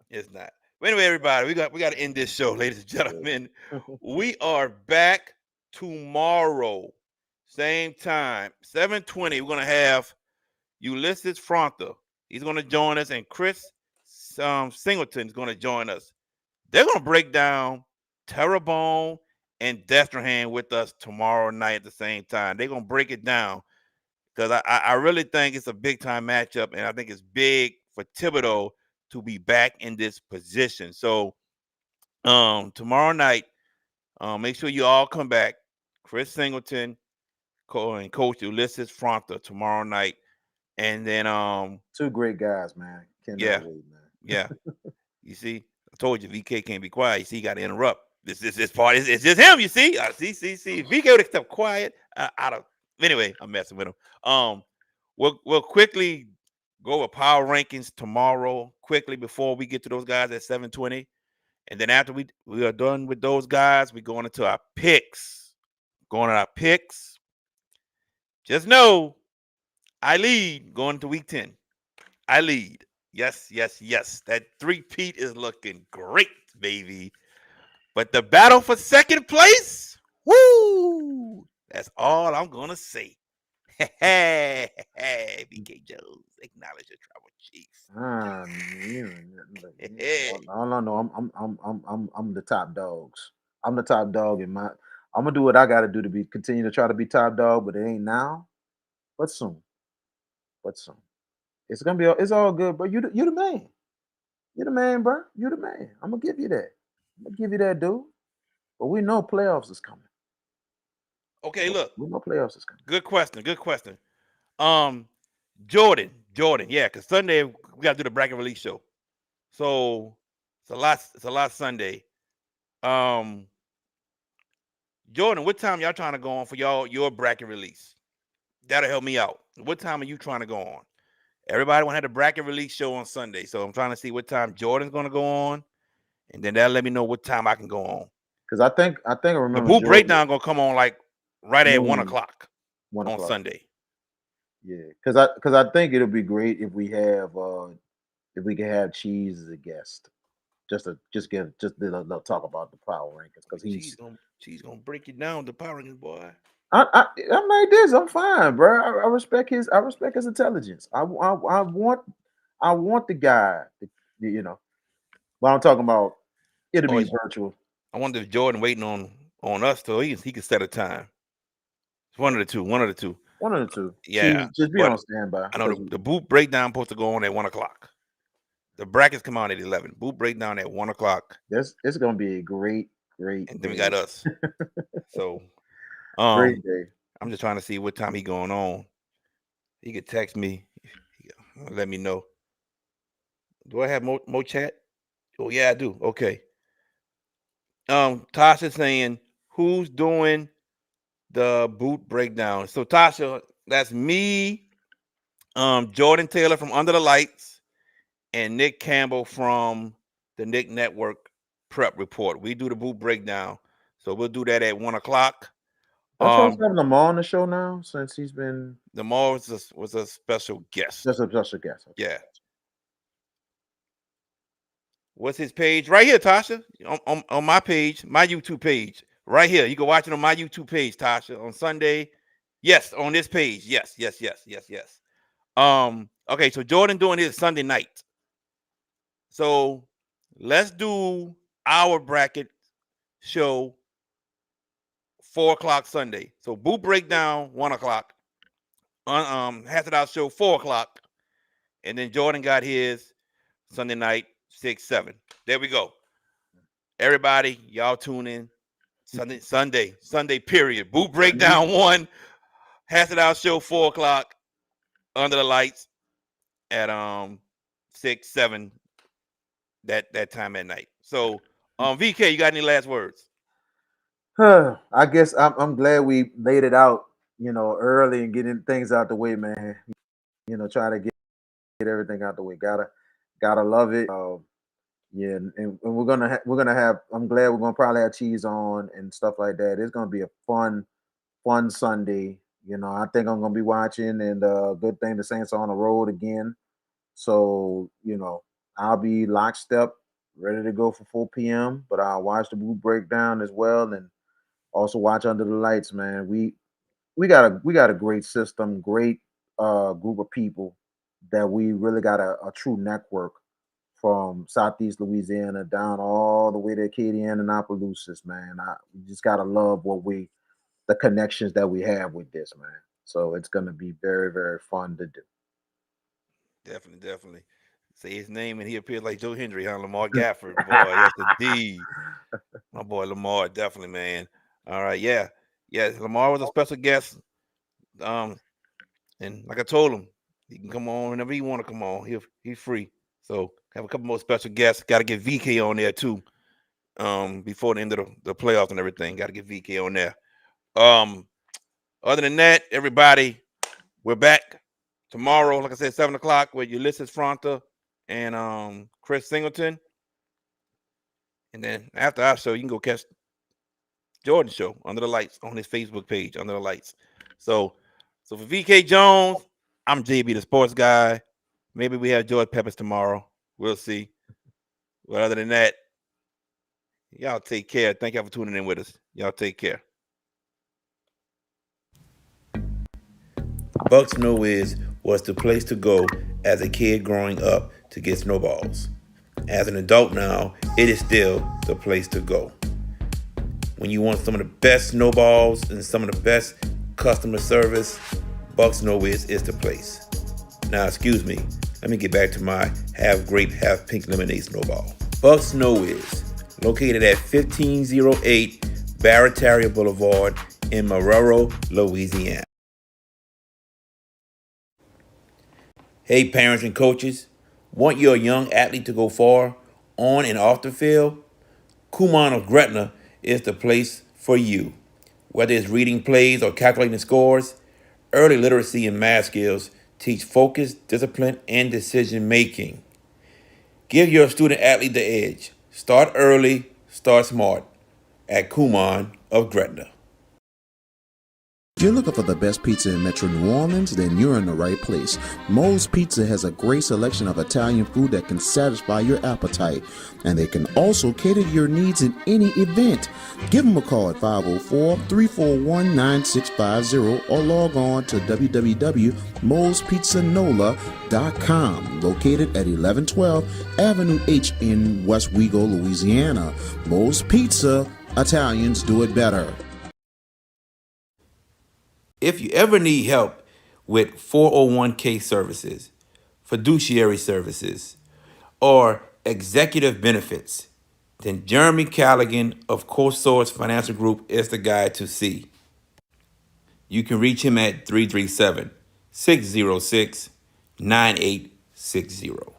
It's not. But anyway, everybody, we got to end this show, ladies and gentlemen. We are back tomorrow, same time, 7:20. We're gonna have Ulysses Fronta. He's gonna join us, and Chris Singleton is gonna join us. They're gonna break down Terrebonne and Destrehan with us tomorrow night at the same time. They're gonna break it down because I really think it's a big time matchup, and I think it's big for Thibodeau to be back in this position. So Tomorrow night, make sure you all come back. Chris Singleton and Coach Ulysses Fronta tomorrow night. And then Two great guys, man. yeah, Cannot wait, man. yeah. You see, I told you VK can't be quiet. You see, he got to interrupt. This part is it's just him. You see, see. VK would have kept quiet. Out of anyway, I'm messing with him. We'll quickly go over power rankings tomorrow quickly before we get to those guys at 7:20, and then after we are done with those guys, we're going into our picks. Going to our picks. Just know I lead going to week 10. I lead. Yes. That three-peat is looking great, baby. But the battle for second place, woo! That's all I'm gonna say. Hey, BK Jones, acknowledge your trouble, chief. All I know, I'm the top dogs. I'm the top dog in my. I'm gonna do what I got to do to continue to try to be top dog, but it ain't now, but soon. But soon. It's gonna be. It's all good, bro. You the man. You the man, bro. You the man. I'm gonna give you that. I'm gonna give you that, dude. But we know playoffs is coming. Okay, look. We know playoffs is coming. Good question. Jordan, yeah, because Sunday we gotta do the bracket release show. So it's a lot Sunday. Jordan, what time y'all trying to go on for your bracket release? That'll help me out. What time are you trying to go on? Everybody want to have the bracket release show on Sunday, so I'm trying to see what time Jordan's gonna go on, and then that'll let me know what time I can go on. Because I think I The remember boot breakdown gonna come on like right at 1 o'clock 1 on o'clock. Sunday. Yeah, because I think it'll be great if we can have Cheese as a guest, just to talk about the power rankings because Cheese gonna break you down the power rankings, boy. I'm like this. I'm fine, bro. I respect his intelligence. I want the guy. But I'm talking about it'll be virtual. I wonder if Jordan waiting on us till he can set a time. It's one of the two. One of the two. Yeah, just be on standby. I know the boot breakdown supposed to go on at 1 o'clock. The brackets come out at 11. Boot breakdown at 1 o'clock. It's gonna be a great. And then we got us. So, great day. I'm just trying to see what time he going on. He could text me, let me know. Do I have more chat? Oh yeah, I do. Okay. Tasha saying who's doing the boot breakdown. So Tasha, that's me, Jordan Taylor from Under the Lights, and Nick Campbell from the Nick Network Prep Report. We do the boot breakdown, so we'll do that at 1 o'clock. Having Lamar on the show now since he's been. Lamar was a special guest. Just a special guest. Okay. Yeah. What's his page? Right here, Tasha. On my page, my YouTube page. Right here. You can watch it on my YouTube page, Tasha, on Sunday. Yes, on this page. Yes. Okay, so Jordan doing his Sunday night. So let's do our bracket show 4 o'clock Sunday. So boot breakdown 1 o'clock. Has it out show 4 o'clock. And then Jordan got his Sunday night 6, 7. There we go. Everybody, y'all tune in. Sunday period. Boot breakdown 1. Has it out show 4 o'clock. Under the Lights at 6, 7 that time at night. So VK, you got any last words? I guess I'm glad we laid it out, early and getting things out the way, man. Try to get everything out the way. Gotta love it. Yeah, and we're gonna have. I'm glad we're gonna probably have Cheese on and stuff like that. It's gonna be a fun Sunday. I think I'm gonna be watching, and good thing the Saints are on the road again. So I'll be lockstep, ready to go for 4 p.m. But I'll watch the boot breakdown as well, and also watch Under the Lights, man. We got a great system, great group of people that we really got a true network from Southeast Louisiana down all the way to Acadiana and Opelousas, man. We just gotta love the connections that we have with this, man. So it's gonna be very, very fun to do. Definitely. say his name and he appears like Joe Hendry, huh? Lamar Gafford, boy. Yes, indeed. My boy Lamar, definitely, man. All right, yeah. Yeah, Lamar was a special guest. And like I told him, he can come on whenever he want to come on. He's free. So have a couple more special guests. Got to get VK on there too. Before the end of the playoffs and everything. Got to get VK on there. Other than that, everybody, we're back tomorrow, like I said, 7 o'clock with Ulysses Fronta and Chris Singleton. And then after our show, you can go catch Jordan's show Under the Lights on his Facebook page, Under the Lights. So for VK Jones, I'm JB the Sports Guy. Maybe we have George Peppers tomorrow. We'll see. But other than that, y'all take care. Thank y'all for tuning in with us. Y'all take care. Bucks No Whiz was the place to go as a kid growing up to get snowballs. As an adult now, it is still the place to go. When you want some of the best snowballs and some of the best customer service, Bucks No Whiz is the place. Now, excuse me, let me get back to my half grape, half pink lemonade snowball. Bucks No Whiz, located at 1508 Barataria Boulevard in Marrero, Louisiana. Hey parents and coaches, want your young athlete to go far on and off the field? Kumon of Gretna is the place for you. Whether it's reading plays or calculating scores, early literacy and math skills teach focus, discipline, and decision making. Give your student athlete the edge. Start early, start smart at Kumon of Gretna. If you're looking for the best pizza in Metro New Orleans, then you're in the right place. Moe's Pizza has a great selection of Italian food that can satisfy your appetite, and they can also cater to your needs in any event. Give them a call at 504-341-9650 or log on to www.moespizzanola.com, located at 1112 Avenue H in West Wego, Louisiana. Moe's Pizza, Italians do it better. If you ever need help with 401k services, fiduciary services, or executive benefits, then Jeremy Callaghan of CoSource Financial Group is the guy to see. You can reach him at 337-606-9860.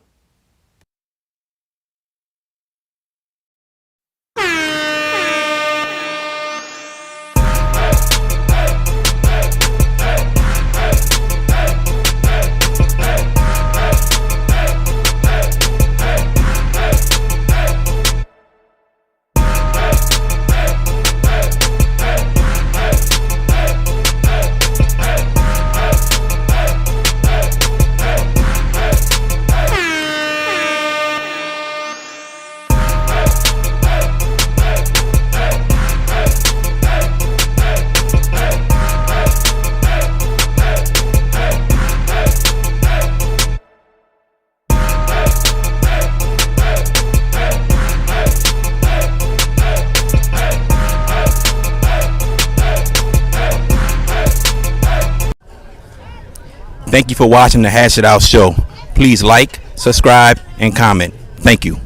Thank you for watching the Hash It Out show. Please like, subscribe, and comment. Thank you.